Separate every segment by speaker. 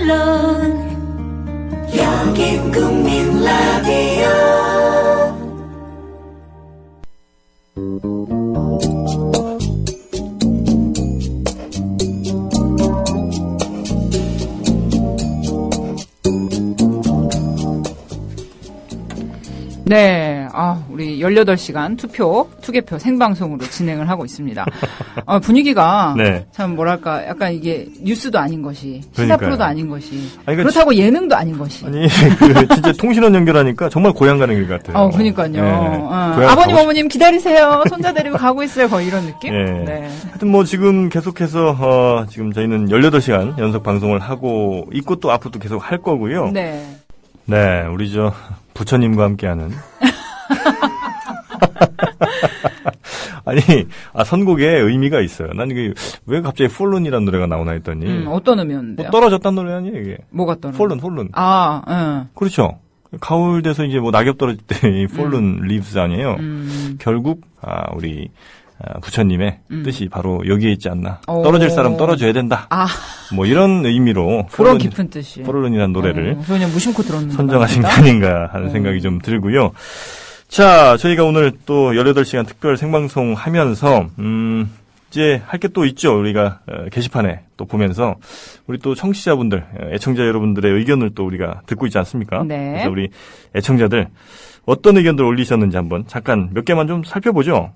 Speaker 1: 물론 여긴 국민 라디오.
Speaker 2: 네, 우리 18시간 투개표 생방송으로 진행을 하고 있습니다. 분위기가
Speaker 3: 네.
Speaker 2: 참 뭐랄까, 약간 이게 뉴스도 아닌 것이, 시사
Speaker 3: 그러니까요.
Speaker 2: 프로도 아닌 것이,
Speaker 3: 아니,
Speaker 2: 그렇다고 예능도 아닌 것이.
Speaker 3: 아니, 진짜 통신원 연결하니까 정말 고향 가는 길 같아요.
Speaker 2: 그러니까요.
Speaker 3: 네.
Speaker 2: 아버님, 어머님 기다리세요. 손자 데리고 가고 있어요. 거의 이런 느낌?
Speaker 3: 네.
Speaker 2: 네.
Speaker 3: 하여튼 뭐 지금 계속해서, 지금 저희는 18시간 연속 방송을 하고 있고 또 앞으로도 계속 할 거고요.
Speaker 2: 네.
Speaker 3: 네, 우리 부처님과 함께하는. 아니, 선곡에 의미가 있어요. 난 이게 왜 갑자기 폴론이라는 노래가 나오나 했더니.
Speaker 2: 어떤 의미였는데요?
Speaker 3: 뭐 떨어졌다는 노래 아니에요, 이게?
Speaker 2: 뭐가 떨어져?
Speaker 3: 폴론.
Speaker 2: 응.
Speaker 3: 그렇죠. 가을 돼서 이제 뭐 낙엽 떨어질 때 이 폴론 리브스 아니에요. 결국, 우리, 부처님의 뜻이 바로 여기에 있지 않나. 떨어질 사람 떨어져야 된다. 뭐 이런 의미로
Speaker 2: 그런 깊은 뜻이.
Speaker 3: 폴론이라는 노래를
Speaker 2: 그냥 무심코 들었는데
Speaker 3: 선정하신 게 아닌가 하는 생각이 좀 들고요. 자, 저희가 오늘 또 18시간 특별 생방송 하면서 이제 할 게 또 있죠. 우리가 게시판에 또 보면서 우리 또 청취자분들, 애청자 여러분들의 의견을 또 우리가 듣고 있지 않습니까?
Speaker 2: 네.
Speaker 3: 그래서 우리 애청자들 어떤 의견들 올리셨는지 한번 잠깐 몇 개만 좀 살펴보죠.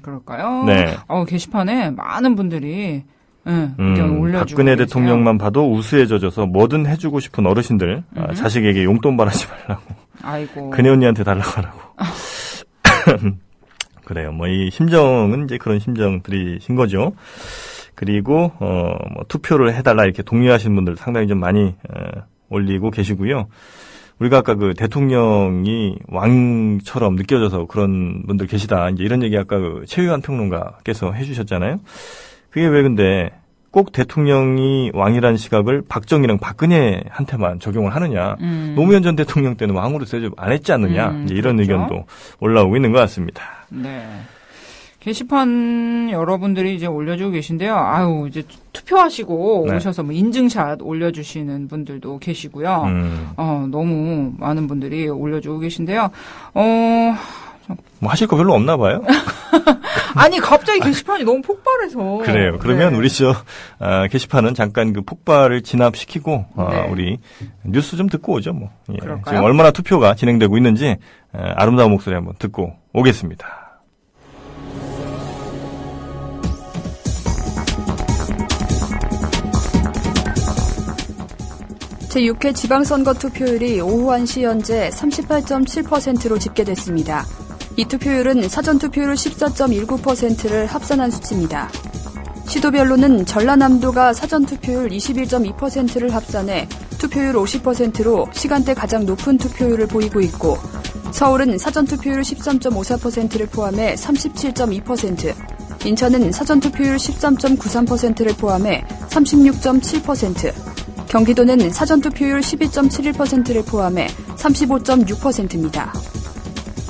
Speaker 2: 그럴까요?
Speaker 3: 네.
Speaker 2: 게시판에 많은 분들이 의견 올려주고
Speaker 3: 박근혜
Speaker 2: 계세요.
Speaker 3: 대통령만 봐도 우수에 젖어서 뭐든 해주고 싶은 어르신들, 자식에게 용돈 바라지 말라고.
Speaker 2: 아이고.
Speaker 3: 그네 언니한테 달라고 하라고. 그래요. 뭐 이 심정은 이제 그런 심정들이신 거죠. 그리고 뭐 투표를 해달라 이렇게 독려하시는 분들 상당히 좀 많이 올리고 계시고요. 우리가 아까 그 대통령이 왕처럼 느껴져서 그런 분들 계시다. 이제 이런 얘기 아까 그 최유한 평론가께서 해주셨잖아요. 그게 왜 근데 꼭 대통령이 왕이라는 시각을 박정희랑 박근혜한테만 적용을 하느냐. 노무현 전 대통령 때는 왕으로 대접 안 했지 않느냐. 이제 이런
Speaker 2: 그렇죠.
Speaker 3: 의견도 올라오고 있는 것 같습니다.
Speaker 2: 네. 게시판 여러분들이 이제 올려주고 계신데요. 이제 투표하시고
Speaker 3: 네.
Speaker 2: 오셔서 뭐 인증샷 올려주시는 분들도 계시고요. 너무 많은 분들이 올려주고 계신데요.
Speaker 3: 뭐 하실 거 별로 없나 봐요?
Speaker 2: 아니, 갑자기 게시판이 너무 폭발해서.
Speaker 3: 그래요. 그러면
Speaker 2: 네.
Speaker 3: 우리 게시판은 잠깐 그 폭발을 진압시키고,
Speaker 2: 네.
Speaker 3: 우리 뉴스 좀 듣고 오죠, 뭐. 예.
Speaker 2: 그럴까요?
Speaker 3: 지금 얼마나 투표가 진행되고 있는지, 아름다운 목소리 한번 듣고 오겠습니다.
Speaker 4: 제6회 지방선거 투표율이 오후 1시 현재 38.7%로 집계됐습니다. 이 투표율은 사전투표율 14.19%를 합산한 수치입니다. 시도별로는 전라남도가 사전투표율 21.2%를 합산해 투표율 50%로 시간대 가장 높은 투표율을 보이고 있고, 서울은 사전투표율 13.54%를 포함해 37.2%, 인천은 사전투표율 13.93%를 포함해 36.7%, 경기도는 사전투표율 12.71%를 포함해 35.6%입니다.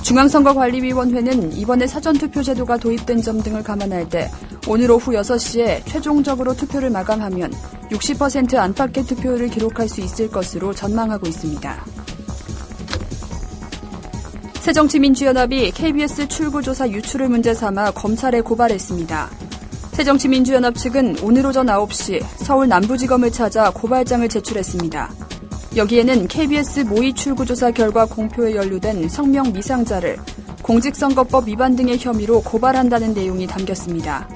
Speaker 4: 중앙선거관리위원회는 이번에 사전투표 제도가 도입된 점 등을 감안할 때 오늘 오후 6시에 최종적으로 투표를 마감하면 60% 안팎의 투표율을 기록할 수 있을 것으로 전망하고 있습니다. 새정치민주연합이 KBS 출구조사 유출을 문제 삼아 검찰에 고발했습니다. 새정치민주연합 측은 오늘 오전 9시 서울 남부지검을 찾아 고발장을 제출했습니다. 여기에는 KBS 모의 출구조사 결과 공표에 연루된 성명 미상자를 공직선거법 위반 등의 혐의로 고발한다는 내용이 담겼습니다.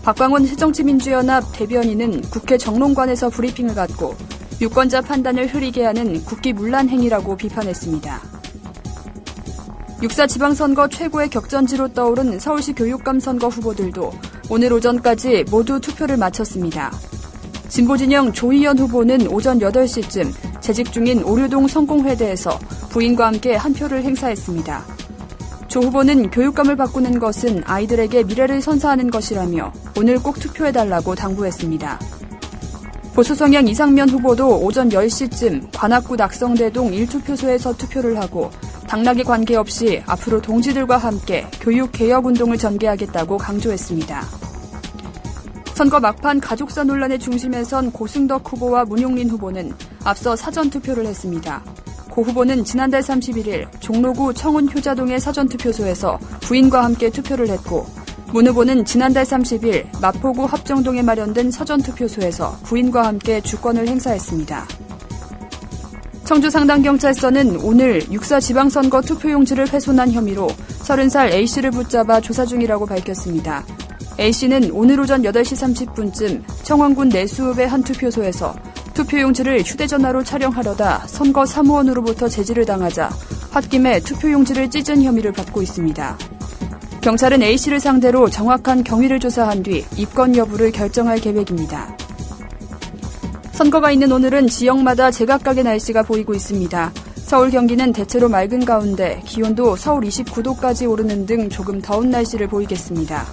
Speaker 4: 박광원 새정치민주연합 대변인은 국회 정론관에서 브리핑을 갖고 유권자 판단을 흐리게 하는 국기문란 행위라고 비판했습니다. 6.4 지방선거 최고의 격전지로 떠오른 서울시 교육감 선거 후보들도 오늘 오전까지 모두 투표를 마쳤습니다. 진보진영 조희연 후보는 오전 8시쯤 재직 중인 오류동 성공회대에서 부인과 함께 한 표를 행사했습니다. 조 후보는 교육감을 바꾸는 것은 아이들에게 미래를 선사하는 것이라며 오늘 꼭 투표해달라고 당부했습니다. 보수성향 이상면 후보도 오전 10시쯤 관악구 낙성대동 1투표소에서 투표를 하고 당락에 관계없이 앞으로 동지들과 함께 교육개혁운동을 전개하겠다고 강조했습니다. 선거 막판 가족사 논란의 중심에 선 고승덕 후보와 문용린 후보는 앞서 사전투표를 했습니다. 고 후보는 지난달 31일 종로구 청운 효자동의 사전투표소에서 부인과 함께 투표를 했고 문 후보는 지난달 30일 마포구 합정동에 마련된 사전투표소에서 부인과 함께 주권을 행사했습니다. 청주 상당경찰서는 오늘 6.4 지방선거 투표용지를 훼손한 혐의로 30살 A씨를 붙잡아 조사 중이라고 밝혔습니다. A씨는 오늘 오전 8시 30분쯤 청원군 내수읍의 한 투표소에서 투표용지를 휴대전화로 촬영하려다 선거 사무원으로부터 제지를 당하자 홧김에 투표용지를 찢은 혐의를 받고 있습니다. 경찰은 A씨를 상대로 정확한 경위를 조사한 뒤 입건 여부를 결정할 계획입니다. 선거가 있는 오늘은 지역마다 제각각의 날씨가 보이고 있습니다. 서울, 경기는 대체로 맑은 가운데 기온도 서울 29도까지 오르는 등 조금 더운 날씨를 보이겠습니다.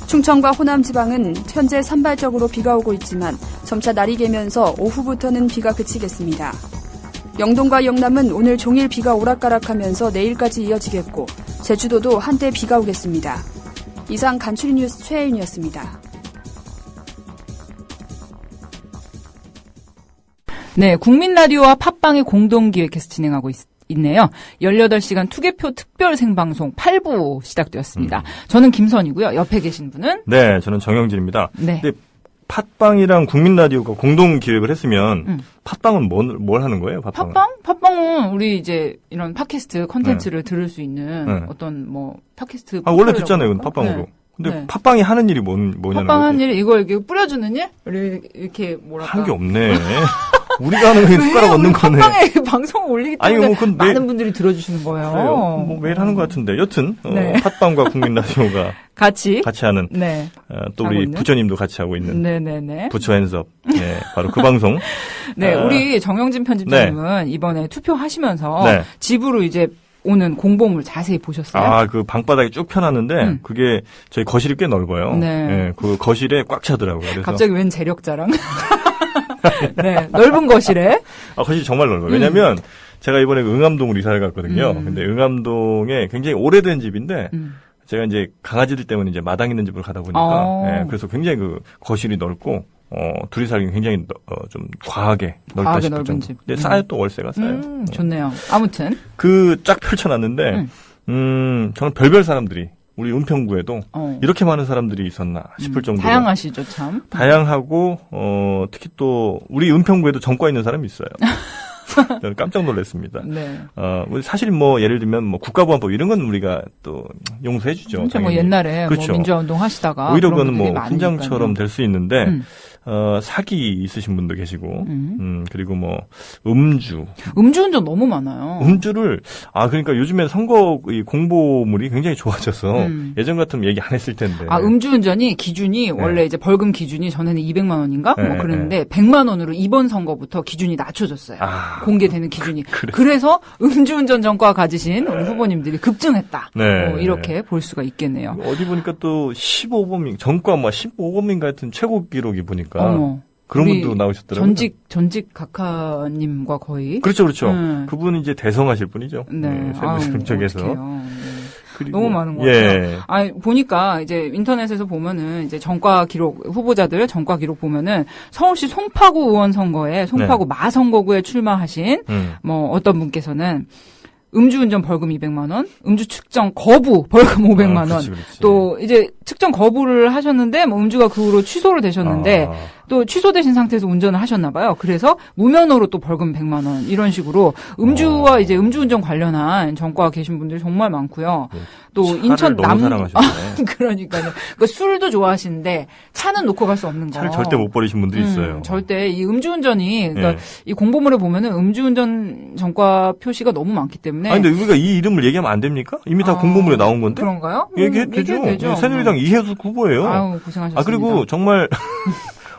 Speaker 4: 충청과 호남 지방은 현재 산발적으로 비가 오고 있지만 점차 날이 개면서 오후부터는 비가 그치겠습니다. 영동과 영남은 오늘 종일 비가 오락가락하면서 내일까지 이어지겠고 제주도도 한때 비가 오겠습니다. 이상 간추리 뉴스 최혜윤이었습니다.
Speaker 2: 네, 국민라디오와 팟빵의 공동기획해서 진행하고 있네요. 18시간 투개표 특별 생방송 8부 시작되었습니다. 저는 김선이고요. 옆에 계신 분은?
Speaker 3: 네, 저는 정영진입니다.
Speaker 2: 네.
Speaker 3: 근데 팟빵이랑 국민라디오가 공동 기획을 했으면 팟빵은 뭘 하는 거예요?
Speaker 2: 팟빵은 우리 이제 이런 팟캐스트 컨텐츠를 들을 수 있는 어떤 뭐 팟캐스트
Speaker 3: 원래 듣잖아요, 이건 팟빵으로.
Speaker 2: 네.
Speaker 3: 근데
Speaker 2: 네.
Speaker 3: 팟빵이 하는 일이 뭐냐는
Speaker 2: 팟빵 하는 일 이걸 이렇게 뿌려주는 일? 이렇게 뭐랄까?
Speaker 3: 한 게 없네. 우리가 하는 게 숟가락 얻는 거네.
Speaker 2: 팟빵에 방송을 올리기 때문에
Speaker 3: 아니, 뭐
Speaker 2: 많은 분들이 들어주시는 거예요.
Speaker 3: 그래요. 뭐 매일 하는 것 같은데. 여튼
Speaker 2: 네.
Speaker 3: 팟빵과 국민라디오가
Speaker 2: 같이
Speaker 3: 하는
Speaker 2: 네.
Speaker 3: 또 우리
Speaker 2: 있는?
Speaker 3: 부처님도 같이 하고 있는
Speaker 2: 네네네.
Speaker 3: 부처 핸즈업. 네, 바로 그 방송.
Speaker 2: 네, 우리 정영진 편집자님은 이번에 투표하시면서
Speaker 3: 네.
Speaker 2: 집으로 이제 오는 공보물 자세히 보셨어요?
Speaker 3: 아, 그 방바닥이 쭉 펴놨는데 그게 저희 거실이 꽤 넓어요.
Speaker 2: 네.
Speaker 3: 네, 그 거실에 꽉 차더라고요. 그래서
Speaker 2: 갑자기 웬 재력자랑? 네, 넓은 거실에.
Speaker 3: 거실이 정말 넓어요. 왜냐면 제가 이번에 응암동으로 이사를 갔거든요. 근데 응암동에 굉장히 오래된 집인데 제가 이제 강아지들 때문에 이제 마당 있는 집으로 가다 보니까 네, 그래서 굉장히 그 거실이 넓고 둘이 살기 굉장히 좀 과하게 넓다 싶을
Speaker 2: 넓은
Speaker 3: 정도.
Speaker 2: 집.
Speaker 3: 근데 싸요, 또 월세가 싸요.
Speaker 2: 좋네요. 아무튼
Speaker 3: 그 쫙 펼쳐놨는데 저는 별별 사람들이 우리 은평구에도 이렇게 많은 사람들이 있었나 싶을 정도로
Speaker 2: 다양하시죠, 참.
Speaker 3: 다양하고 특히 또 우리 은평구에도 전과 있는 사람이 있어요. 저는 깜짝 놀랐습니다.
Speaker 2: 네.
Speaker 3: 사실 뭐 예를 들면 뭐 국가보안법 이런 건 우리가 또 용서해주죠.
Speaker 2: 그렇죠. 뭐 옛날에
Speaker 3: 그렇죠.
Speaker 2: 뭐 민주화 운동 하시다가
Speaker 3: 오히려
Speaker 2: 그런
Speaker 3: 그건 뭐
Speaker 2: 분들이
Speaker 3: 훈장처럼
Speaker 2: 많으니까요.
Speaker 3: 될 수 있는데 사기 있으신 분도 계시고 그리고 뭐 음주운전
Speaker 2: 너무 많아요.
Speaker 3: 음주를 그러니까 요즘에 선거 이 공보물이 굉장히 좋아져서 예전 같으면 얘기 안 했을 텐데.
Speaker 2: 음주운전이 기준이 원래 이제 벌금 기준이 전에는 200만 원인가
Speaker 3: 네,
Speaker 2: 뭐 그랬는데 100만 원으로 이번 선거부터 기준이 낮춰졌어요. 공개되는 기준이. 그래서 음주운전 전과 가지신 우리 후보님들이 급증했다.
Speaker 3: 네.
Speaker 2: 이렇게 볼 수가 있겠네요.
Speaker 3: 어디 보니까 또 15범인 전과 뭐 15범인 같은 최고 기록이 보니까 그런 분도 나오셨더라고요.
Speaker 2: 전직 각하님과 거의.
Speaker 3: 그렇죠. 그분이 이제 대성하실 분이죠.
Speaker 2: 네.
Speaker 3: 세부 쪽에서.
Speaker 2: 너무 많은 것 같아요. 보니까 이제 인터넷에서 보면은 이제 전과 기록, 후보자들 전과 기록 보면은 서울시 송파구 의원 선거에 송파구 마선거구에 출마하신 뭐 어떤 분께서는 음주운전 벌금 200만 원, 음주 측정 거부 벌금 500만 원. 또 이제 측정 거부를 하셨는데 뭐 음주가 그 후로 취소를 되셨는데 또 취소되신 상태에서 운전을 하셨나 봐요. 그래서 무면허로 또 벌금 100만 원 이런 식으로 음주와 이제 음주운전 관련한 전과가 계신 분들이 정말 많고요. 또 인천 그러니까요. 그러니까 술도 좋아하시는데 차는 놓고 갈 수 없는 거.
Speaker 3: 차를 절대 못 버리신 분들이 있어요.
Speaker 2: 절대 이 음주운전이 그러니까 이 공보물에 보면은 음주운전 전과 표시가 너무 많기 때문에.
Speaker 3: 근데 우리가 이 이름을 얘기하면 안 됩니까? 이미 다 공보물에 나온 건데.
Speaker 2: 그런가요?
Speaker 3: 얘기해도 되죠. 새누리당 이혜숙 후보예요.
Speaker 2: 아유, 고생하셨습니다.
Speaker 3: 그리고 정말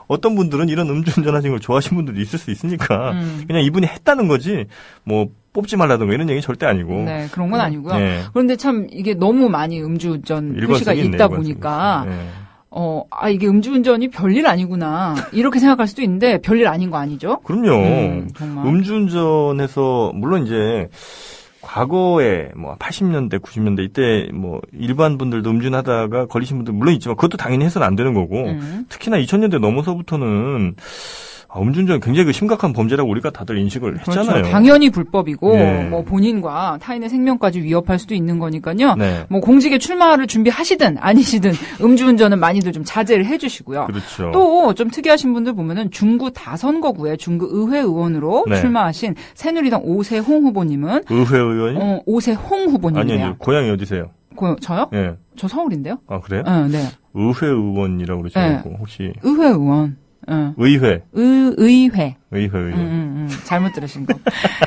Speaker 3: 어떤 분들은 이런 음주운전 하시는 걸 좋아하시는 분들도 있을 수 있으니까 그냥 이분이 했다는 거지 뭐 뽑지 말라든가 이런 얘기 절대 아니고.
Speaker 2: 네, 그런 건 아니고요. 그런데 참 이게 너무 많이 음주운전 표시가 있다 보니까 이게 음주운전이 별일 아니구나 이렇게 생각할 수도 있는데 별일 아닌 거 아니죠?
Speaker 3: 그럼요.
Speaker 2: 정말.
Speaker 3: 음주운전해서 물론 이제 과거에 뭐 80년대, 90년대 이때 뭐 일반 분들도 음주하다가 걸리신 분들 물론 있지만 그것도 당연히 해서는 안 되는 거고 특히나 2000년대 넘어서부터는 음주운전 굉장히 그 심각한 범죄라고 우리가 다들 인식을 했잖아요.
Speaker 2: 그렇죠. 당연히 불법이고 뭐 본인과 타인의 생명까지 위협할 수도 있는 거니까요.
Speaker 3: 네.
Speaker 2: 뭐 공직에 출마를 준비하시든 아니시든 음주운전은 많이들 좀 자제를 해주시고요.
Speaker 3: 그렇죠.
Speaker 2: 또 좀 특이하신 분들 보면은 중구 다선거구에 중구 의회 의원으로
Speaker 3: 네.
Speaker 2: 출마하신 새누리당 오세홍 후보님은
Speaker 3: 의회 의원이?
Speaker 2: 오세홍 후보님이에요.
Speaker 3: 아니요, 고향이 어디세요?
Speaker 2: 저요?
Speaker 3: 예.
Speaker 2: 저 서울인데요.
Speaker 3: 아 그래요?
Speaker 2: 네.
Speaker 3: 의회 의원이라고 그러시고 혹시
Speaker 2: 의회 의원.
Speaker 3: 의회.
Speaker 2: 의회. 잘못 들으신 거.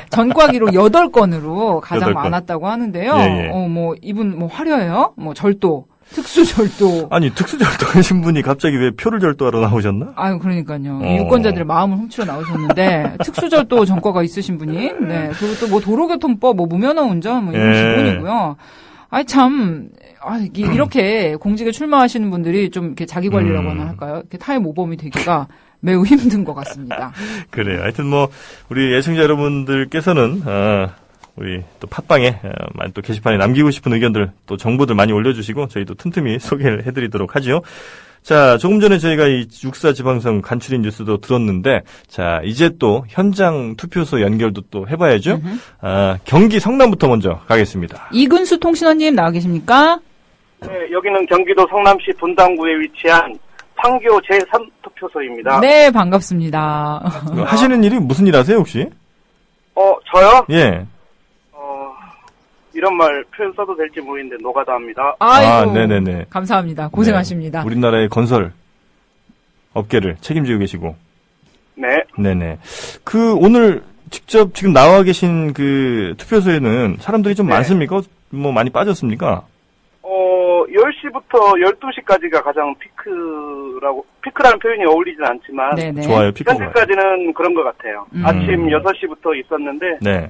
Speaker 2: 전과기로 8건으로 가장
Speaker 3: 8건.
Speaker 2: 많았다고 하는데요.
Speaker 3: 예.
Speaker 2: 뭐, 이분 뭐 화려해요? 뭐 절도, 특수절도.
Speaker 3: 아니, 특수절도 하신 분이 갑자기 왜 표를 절도하러 나오셨나?
Speaker 2: 아유, 그러니까요. 유권자들의 마음을 훔치러 나오셨는데, 특수절도 전과가 있으신 분이, 네. 그리고 또 뭐 도로교통법, 뭐 무면허 운전, 뭐 이런 기본이고요. 아이, 참, 이렇게 공직에 출마하시는 분들이 좀 이렇게 자기 관리라고나 할까요? 이렇게 타의 모범이 되기가 매우 힘든 것 같습니다.
Speaker 3: 그래요. 하여튼 뭐, 우리 애청자 여러분들께서는, 우리 또 팟빵에 많이 또 게시판에 남기고 싶은 의견들, 또 정보들 많이 올려주시고, 저희도 틈틈이 소개를 해드리도록 하죠. 자, 조금 전에 저희가 이 육사 지방선 간추린 뉴스도 들었는데, 자, 이제 또 현장 투표소 연결도 또 해봐야죠. 경기 성남부터 먼저 가겠습니다.
Speaker 2: 이근수 통신원님 나와 계십니까?
Speaker 5: 네, 여기는 경기도 성남시 분당구에 위치한 판교 제3투표소입니다.
Speaker 2: 네, 반갑습니다.
Speaker 3: 하시는 일이 무슨 일 하세요, 혹시?
Speaker 5: 저요?
Speaker 3: 예.
Speaker 5: 이런 말 표현 써도 될지 모르겠는데 노가다 합니다.
Speaker 2: 아이고,
Speaker 3: 네네네.
Speaker 2: 감사합니다. 고생하십니다.
Speaker 3: 네, 우리나라의 건설 업계를 책임지고 계시고.
Speaker 5: 네.
Speaker 3: 네네. 오늘 직접 지금 나와 계신 그 투표소에는 사람들이 좀 많습니까? 뭐 많이 빠졌습니까?
Speaker 5: 10시부터 12시까지가 가장 피크라는 표현이 어울리진 않지만.
Speaker 2: 네네.
Speaker 3: 좋아요, 피크가.
Speaker 5: 현재까지는 그런 것 같아요. 아침 6시부터 있었는데.
Speaker 3: 네.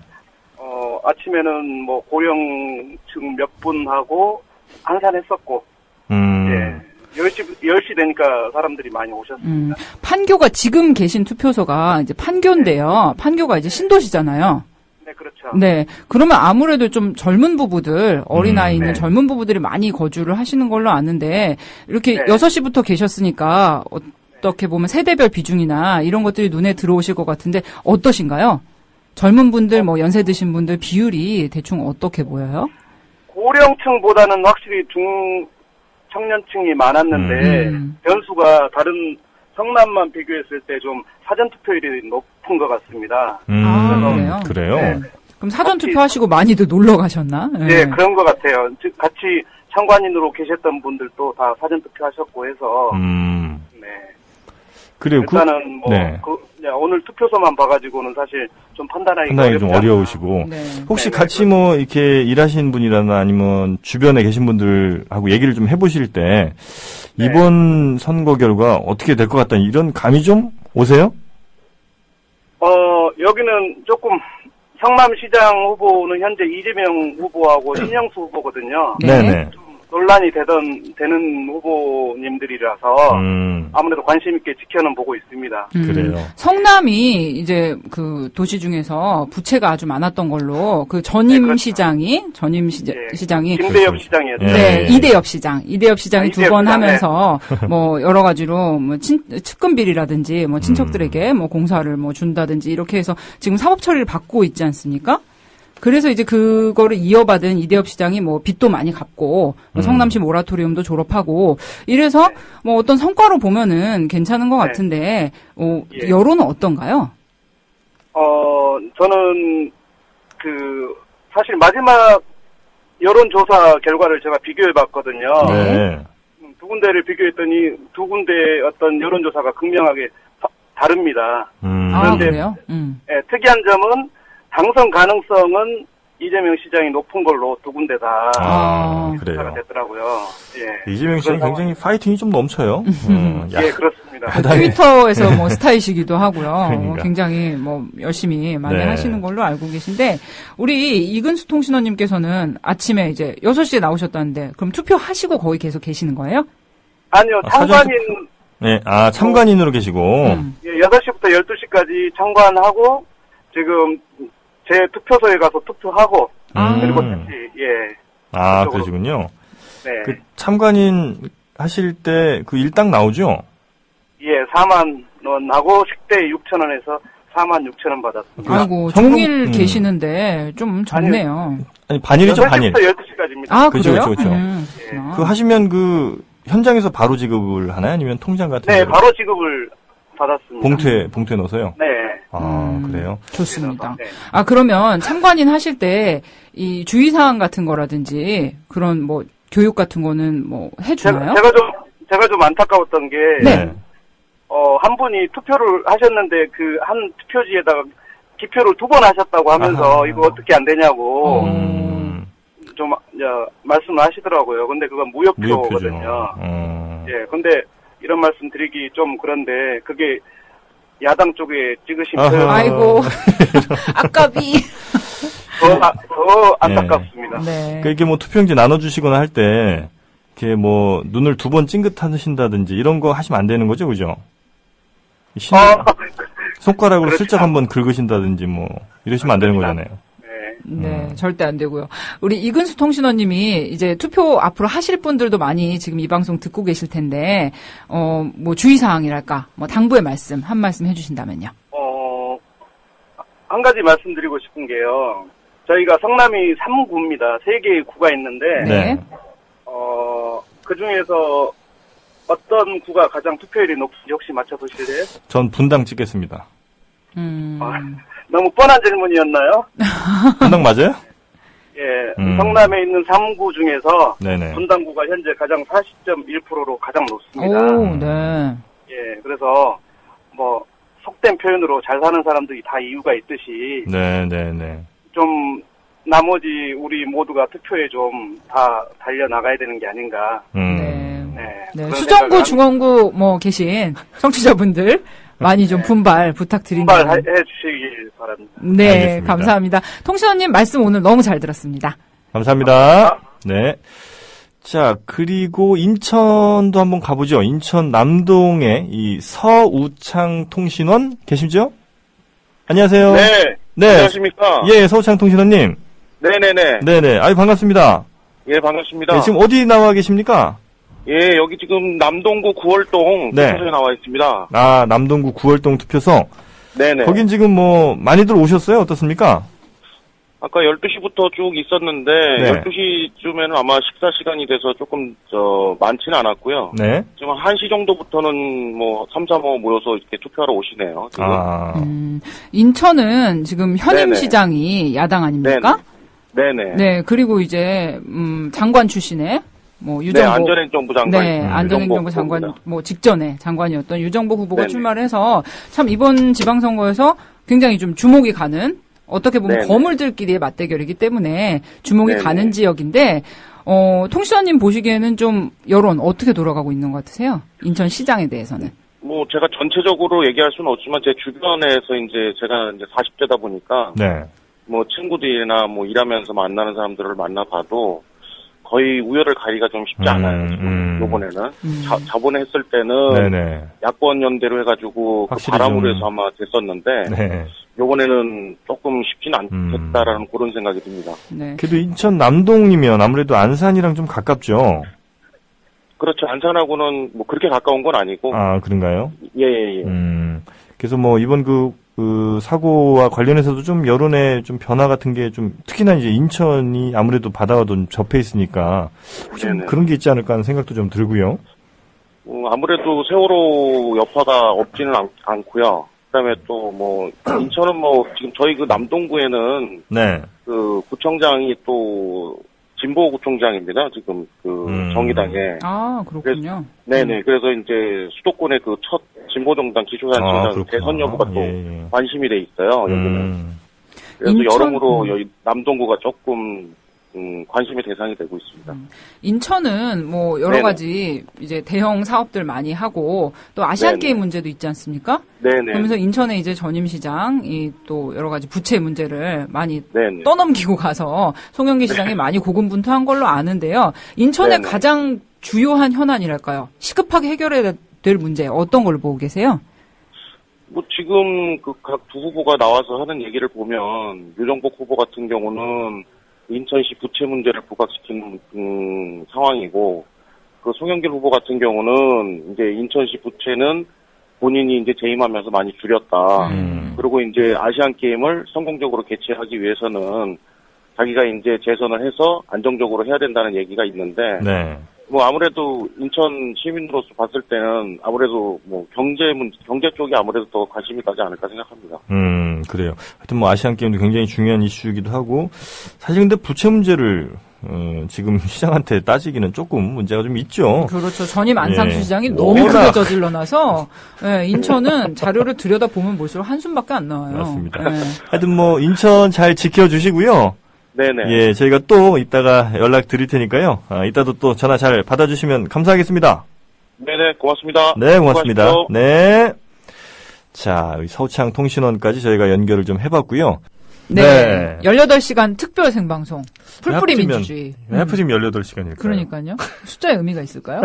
Speaker 5: 아침에는 뭐 고령층 몇 분하고 한산했었고. 예. 10시 되니까 사람들이 많이 오셨습니다.
Speaker 2: 판교가 지금 계신 투표소가 이제 판교인데요. 판교가 이제 신도시잖아요.
Speaker 5: 네, 그렇죠.
Speaker 2: 네. 그러면 아무래도 좀 젊은 부부들, 어린아이 있는
Speaker 5: 네.
Speaker 2: 젊은 부부들이 많이 거주를 하시는 걸로 아는데, 이렇게
Speaker 5: 네.
Speaker 2: 6시부터 계셨으니까, 어떻게 보면 세대별 비중이나 이런 것들이 눈에 들어오실 것 같은데, 어떠신가요? 젊은 분들, 뭐 연세 드신 분들 비율이 대충 어떻게 보여요?
Speaker 5: 고령층보다는 확실히 중청년층이 많았는데, 변수가 다른 성남만 비교했을 때 좀 사전투표율이 높은 것 같습니다.
Speaker 2: 그래요?
Speaker 3: 그래요?
Speaker 5: 네.
Speaker 2: 그럼 사전투표 하시고 많이들 놀러 가셨나?
Speaker 5: 네, 그런 것 같아요. 즉, 같이 참관인으로 계셨던 분들도 다 사전투표 하셨고 해서, 네.
Speaker 3: 그래요.
Speaker 5: 일단은 오늘 투표소만 봐가지고는 사실 좀 판단하기
Speaker 3: 좀 어려우시고.
Speaker 2: 네.
Speaker 3: 혹시
Speaker 5: 네,
Speaker 3: 같이 뭐 이렇게 일하시는 분이라나 아니면 주변에 계신 분들하고 얘기를 좀 해보실 때 이번 선거 결과 어떻게 될 것 같다 이런 감이 좀 오세요?
Speaker 5: 여기는 조금 성남시장 후보는 현재 이재명 후보하고 신영수 후보거든요.
Speaker 3: 네네.
Speaker 5: 좀 논란이 되는 후보님들이라서 아무래도 관심 있게 지켜는 보고 있습니다.
Speaker 3: 그래요.
Speaker 2: 성남이 이제 그 도시 중에서 부채가 아주 많았던 걸로 그 전임 시장이
Speaker 5: 김대엽 시장이었죠.
Speaker 2: 네, 이대엽 시장이
Speaker 5: 이대엽
Speaker 2: 2번
Speaker 5: 시장,
Speaker 2: 하면서 뭐 여러 가지로 뭐 측근 비리라든지 뭐 친척들에게 뭐 공사를 뭐 준다든지 이렇게 해서 지금 사법 처리를 받고 있지 않습니까? 그래서 이제 그거를 이어받은 이대엽 시장이 뭐 빚도 많이 갚고 뭐 성남시 모라토리움도 졸업하고 이래서 뭐 어떤 성과로 보면은 괜찮은 것 같은데 여론은 어떤가요?
Speaker 5: 저는 사실 마지막 여론조사 결과를 제가 비교해봤거든요.
Speaker 3: 네.
Speaker 5: 두 군데를 비교했더니 두 군데의 어떤 여론조사가 극명하게 다릅니다. 그런데
Speaker 2: 그래요?
Speaker 5: 특이한 점은 당선 가능성은 이재명 시장이 높은 걸로 두 군데 다
Speaker 3: 그래요.
Speaker 5: 됐더라고요. 예.
Speaker 3: 이재명 씨는 굉장히 파이팅이 좀 넘쳐요.
Speaker 5: 예, 그렇습니다.
Speaker 2: 트위터에서 뭐 스타이시기도 하고요.
Speaker 3: 그러니까.
Speaker 2: 굉장히 뭐 열심히 많이
Speaker 3: 네.
Speaker 2: 하시는 걸로 알고 계신데 우리 이근수 통신원님께서는 아침에 이제 6시에 나오셨다는데 그럼 투표하시고 거기 계속 계시는 거예요?
Speaker 5: 아니요, 참관인.
Speaker 3: 네, 참관인으로 계시고.
Speaker 5: 예, 6시부터 12시까지 참관하고 지금 제 투표소에 가서 투표하고 그리고 다시
Speaker 3: 아,
Speaker 5: 그쪽으로.
Speaker 3: 그러시군요.
Speaker 5: 네.
Speaker 3: 그 참관인 하실 때 그 일당 나오죠?
Speaker 5: 예, 4만 원하고 식대 6천 원에서 4만 6천 원 받았습니다.
Speaker 2: 아이고, 종일 계시는데 좀 적네요.
Speaker 3: 아니, 반일이죠, 반일.
Speaker 5: 8시부터 12시까지입니다.
Speaker 2: 아,
Speaker 3: 그죠,
Speaker 2: 그래요?
Speaker 3: 그죠, 그죠.
Speaker 2: 그렇구나.
Speaker 3: 그 하시면 그 현장에서 바로 지급을 하나요? 아니면 통장 같은
Speaker 5: 네,
Speaker 3: 데로?
Speaker 5: 바로 지급을 받았습니다.
Speaker 3: 봉투에 넣어서요?
Speaker 5: 네.
Speaker 3: 아, 그래요?
Speaker 2: 좋습니다.
Speaker 5: 네.
Speaker 2: 아, 그러면 참관인 하실 때 이 주의사항 같은 거라든지 그런 뭐 교육 같은 거는 뭐 해주나요?
Speaker 5: 제가 좀 안타까웠던 게,
Speaker 2: 네.
Speaker 5: 한 분이 투표를 하셨는데 그 한 투표지에다가 기표를 2번 하셨다고 하면서
Speaker 3: 아하.
Speaker 5: 이거 어떻게 안 되냐고 좀 말씀을 하시더라고요. 근데 그건 무효표거든요. 예, 근데 이런 말씀 드리기 좀 그런데 그게 야당 쪽에 찍으신 표
Speaker 2: 아이고, 아깝이.
Speaker 5: 더 안타깝습니다.
Speaker 2: 네.
Speaker 3: 이게 뭐 투표용지 나눠주시거나 할 때, 이렇게 뭐 눈을 2번 찡긋하신다든지 이런 거 하시면 안 되는 거죠, 그죠? 손가락으로
Speaker 5: 그렇죠.
Speaker 3: 슬쩍 한번 긁으신다든지 뭐 이러시면 안 되는 거잖아요.
Speaker 2: 네, 절대 안 되고요. 우리 이근수 통신원님이 이제 투표 앞으로 하실 분들도 많이 지금 이 방송 듣고 계실 텐데, 뭐 주의사항이랄까, 뭐 당부의 말씀, 한 말씀 해주신다면요.
Speaker 5: 한 가지 말씀드리고 싶은 게요. 저희가 성남이 3구입니다. 3개의 구가 있는데,
Speaker 2: 네.
Speaker 5: 그 중에서 어떤 구가 가장 투표율이 높은지 혹시 맞춰보실래요?
Speaker 3: 전 분당 찍겠습니다.
Speaker 5: 너무 뻔한 질문이었나요?
Speaker 3: 분당 맞아요?
Speaker 5: 예, 성남에 있는 3구 중에서
Speaker 3: 네네.
Speaker 5: 분당구가 현재 가장 40.1%로 가장 높습니다.
Speaker 2: 오, 네.
Speaker 5: 예, 그래서 뭐 속된 표현으로 잘 사는 사람들이 다 이유가 있듯이
Speaker 3: 네네네.
Speaker 5: 좀 나머지 우리 모두가 투표에 좀 다 달려 나가야 되는 게 아닌가.
Speaker 2: 네.
Speaker 5: 그런
Speaker 2: 수정구,
Speaker 5: 생각을
Speaker 2: 중원구 뭐 계신 청취자분들 많이 좀 분발 부탁드립니다.
Speaker 5: 분발해 주시길 바랍니다.
Speaker 2: 네,
Speaker 3: 알겠습니다.
Speaker 2: 감사합니다. 통신원님 말씀 오늘 너무 잘 들었습니다.
Speaker 3: 감사합니다. 네. 자, 그리고 인천도 한번 가보죠. 인천 남동에 이 서우창 통신원 계시죠? 안녕하세요.
Speaker 6: 네.
Speaker 3: 네.
Speaker 6: 안녕하십니까?
Speaker 3: 예, 서우창 통신원님.
Speaker 6: 네네네.
Speaker 3: 네네. 아유, 반갑습니다.
Speaker 6: 예, 반갑습니다.
Speaker 3: 네, 지금 어디 나와 계십니까?
Speaker 6: 예, 여기 지금 남동구 9월동
Speaker 3: 네.
Speaker 6: 투표소에 나와 있습니다.
Speaker 3: 아, 남동구 9월동 투표소.
Speaker 6: 네네.
Speaker 3: 거긴 지금 뭐, 많이들 오셨어요? 어떻습니까?
Speaker 6: 아까 12시부터 쭉 있었는데,
Speaker 3: 네.
Speaker 6: 12시쯤에는 아마 식사 시간이 돼서 조금, 많지는 않았고요.
Speaker 3: 네.
Speaker 6: 지금 1시 정도부터는 뭐, 3, 4, 5 모여서 이렇게 투표하러 오시네요. 지금.
Speaker 3: 아.
Speaker 2: 인천은 지금 현임
Speaker 6: 네네.
Speaker 2: 시장이 야당 아닙니까?
Speaker 6: 네네.
Speaker 2: 네, 그리고 이제 장관 출신의 뭐
Speaker 6: 네,
Speaker 2: 유정보
Speaker 6: 안전행정부 장관.
Speaker 2: 네, 안전행정부 장관
Speaker 6: 후보입니다.
Speaker 2: 뭐 직전에 장관이었던 유정보 후보가
Speaker 6: 네네.
Speaker 2: 출마를 해서 참 이번 지방선거에서 굉장히 좀 주목이 가는 어떻게 보면
Speaker 6: 네네.
Speaker 2: 거물들끼리의 맞대결이기 때문에 주목이
Speaker 6: 네네.
Speaker 2: 가는 지역인데 통신원님 보시기에는 좀 여론 어떻게 돌아가고 있는 것 같으세요? 인천 시장에 대해서는.
Speaker 6: 뭐, 제가 전체적으로 얘기할 수는 없지만, 제 주변에서 이제 제가 이제 40대다 보니까,
Speaker 3: 네.
Speaker 6: 뭐 친구들이나 뭐 일하면서 만나는 사람들을 만나봐도 거의 우열을 가리기가 좀 쉽지 않아요. 지금 요번에는 저번에 했을 때는
Speaker 3: 네네.
Speaker 6: 야권 연대로 해가지고 그
Speaker 3: 확실히
Speaker 6: 바람으로
Speaker 3: 좀-
Speaker 6: 해서 아마 됐었는데
Speaker 3: 네.
Speaker 6: 요번에는 조금 쉽진 않겠다라는 그런 생각이 듭니다.
Speaker 2: 네.
Speaker 3: 그래도 인천 남동이면 아무래도 안산이랑 좀 가깝죠?
Speaker 6: 그렇죠. 안산하고는 뭐 그렇게 가까운 건 아니고
Speaker 3: 아, 그런가요?
Speaker 6: 예예예.
Speaker 3: 그래서 뭐 이번 그 사고와 관련해서도 좀 여론의 좀 변화 같은 게 좀 특히나 이제 인천이 아무래도 바다와 좀 접해 있으니까 혹시
Speaker 6: 네네.
Speaker 3: 그런 게 있지 않을까 하는 생각도 좀 들고요.
Speaker 6: 아무래도 세월호 여파가 없지는 않고요. 그다음에 또 뭐 인천은 뭐 지금 저희 그 남동구에는
Speaker 3: 네.
Speaker 6: 그 구청장이 또 진보 구청장입니다. 지금 그 정의당에.
Speaker 2: 아, 그렇군요.
Speaker 6: 네네. 그래서 이제 수도권의 그 첫 진보 정당 기초단체장
Speaker 3: 그렇구나.
Speaker 6: 대선 여부가 또
Speaker 3: 예.
Speaker 6: 관심이 돼 있어요. 여기는. 그래서
Speaker 2: 인천-
Speaker 6: 여러모로 여기 남동구가 조금 관심의 대상이 되고 있습니다.
Speaker 2: 인천은 뭐 여러
Speaker 6: 네네.
Speaker 2: 가지 이제 대형 사업들 많이 하고 또 아시안
Speaker 6: 네네.
Speaker 2: 게임 문제도 있지 않습니까?
Speaker 6: 네네.
Speaker 2: 그러면서 인천의 이제 전임 시장이 또 여러 가지 부채 문제를 많이
Speaker 6: 네네.
Speaker 2: 떠넘기고 가서 송영기 시장이 많이 고군분투한 걸로 아는데요. 인천의
Speaker 6: 네네.
Speaker 2: 가장 주요한 현안이랄까요? 시급하게 해결해야 될 문제 어떤 걸로 보고 계세요?
Speaker 6: 뭐 지금 그 각 두 후보가 나와서 하는 얘기를 보면 유정복 후보 같은 경우는 인천시 부채 문제를 부각시키는 상황이고, 그 송영길 후보 같은 경우는 이제 인천시 부채는 본인이 이제 재임하면서 많이 줄였다. 그리고 이제 아시안 게임을 성공적으로 개최하기 위해서는 자기가 이제 재선을 해서 안정적으로 해야 된다는 얘기가 있는데, 네. 뭐 아무래도 인천 시민으로서 봤을 때는 아무래도 뭐 경제 쪽이 아무래도 더 관심이 가지 않을까 생각합니다.
Speaker 3: 그래요. 하여튼 뭐 아시안 게임도 굉장히 중요한 이슈이기도 하고, 사실 근데 부채 문제를 지금 시장한테 따지기는 조금 문제가 좀 있죠.
Speaker 2: 그렇죠. 전임 안상수 시장이 너무 크게 저질러놔서 인천은 자료를 들여다보면 볼수록 한숨밖에 안 나와요.
Speaker 3: 맞습니다. 하여튼 뭐 인천 잘 지켜주시고요.
Speaker 6: 네네.
Speaker 3: 예, 저희가 또 이따가 연락 드릴 테니까요. 이따도 또 전화 잘 받아주시면 감사하겠습니다.
Speaker 6: 네네, 고맙습니다.
Speaker 3: 네, 고맙습니다. 수고하십시오. 네. 자, 서창 통신원까지 저희가 연결을 좀 해봤고요.
Speaker 2: 네. 18시간 특별 생방송. 풀뿌리 민주주의.
Speaker 3: 왜 하필이면 18시간일까요?
Speaker 2: 그러니까요. 숫자의 의미가 있을까요?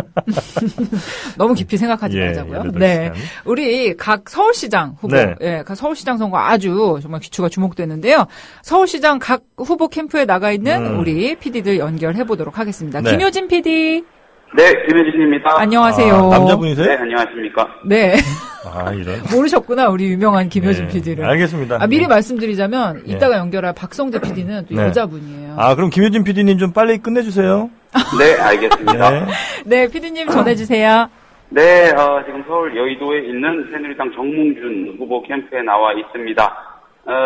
Speaker 2: 너무 깊이 생각하지 말자고요.
Speaker 3: 18시간.
Speaker 2: 네. 우리 각 서울시장 후보, 각 서울시장 선거 아주 정말 귀추가 주목되는데요. 서울시장 각 후보 캠프에 나가 있는 우리 PD들 연결해 보도록 하겠습니다. 네. 김효진 PD.
Speaker 7: 네, 김효진입니다.
Speaker 2: 안녕하세요.
Speaker 3: 남자분이세요?
Speaker 7: 네, 안녕하십니까.
Speaker 2: 네.
Speaker 3: 이런.
Speaker 2: 모르셨구나, 우리 유명한 김효진 PD를.
Speaker 3: 알겠습니다.
Speaker 2: 미리 말씀드리자면, 이따가 연결할 박성재 PD는 또 여자분이에요.
Speaker 3: 그럼 김효진 PD님 좀 빨리 끝내주세요.
Speaker 7: 네, 알겠습니다.
Speaker 2: 네, PD님 전해주세요.
Speaker 7: 네, 지금 서울 여의도에 있는 새누리당 정몽준 후보 캠프에 나와 있습니다.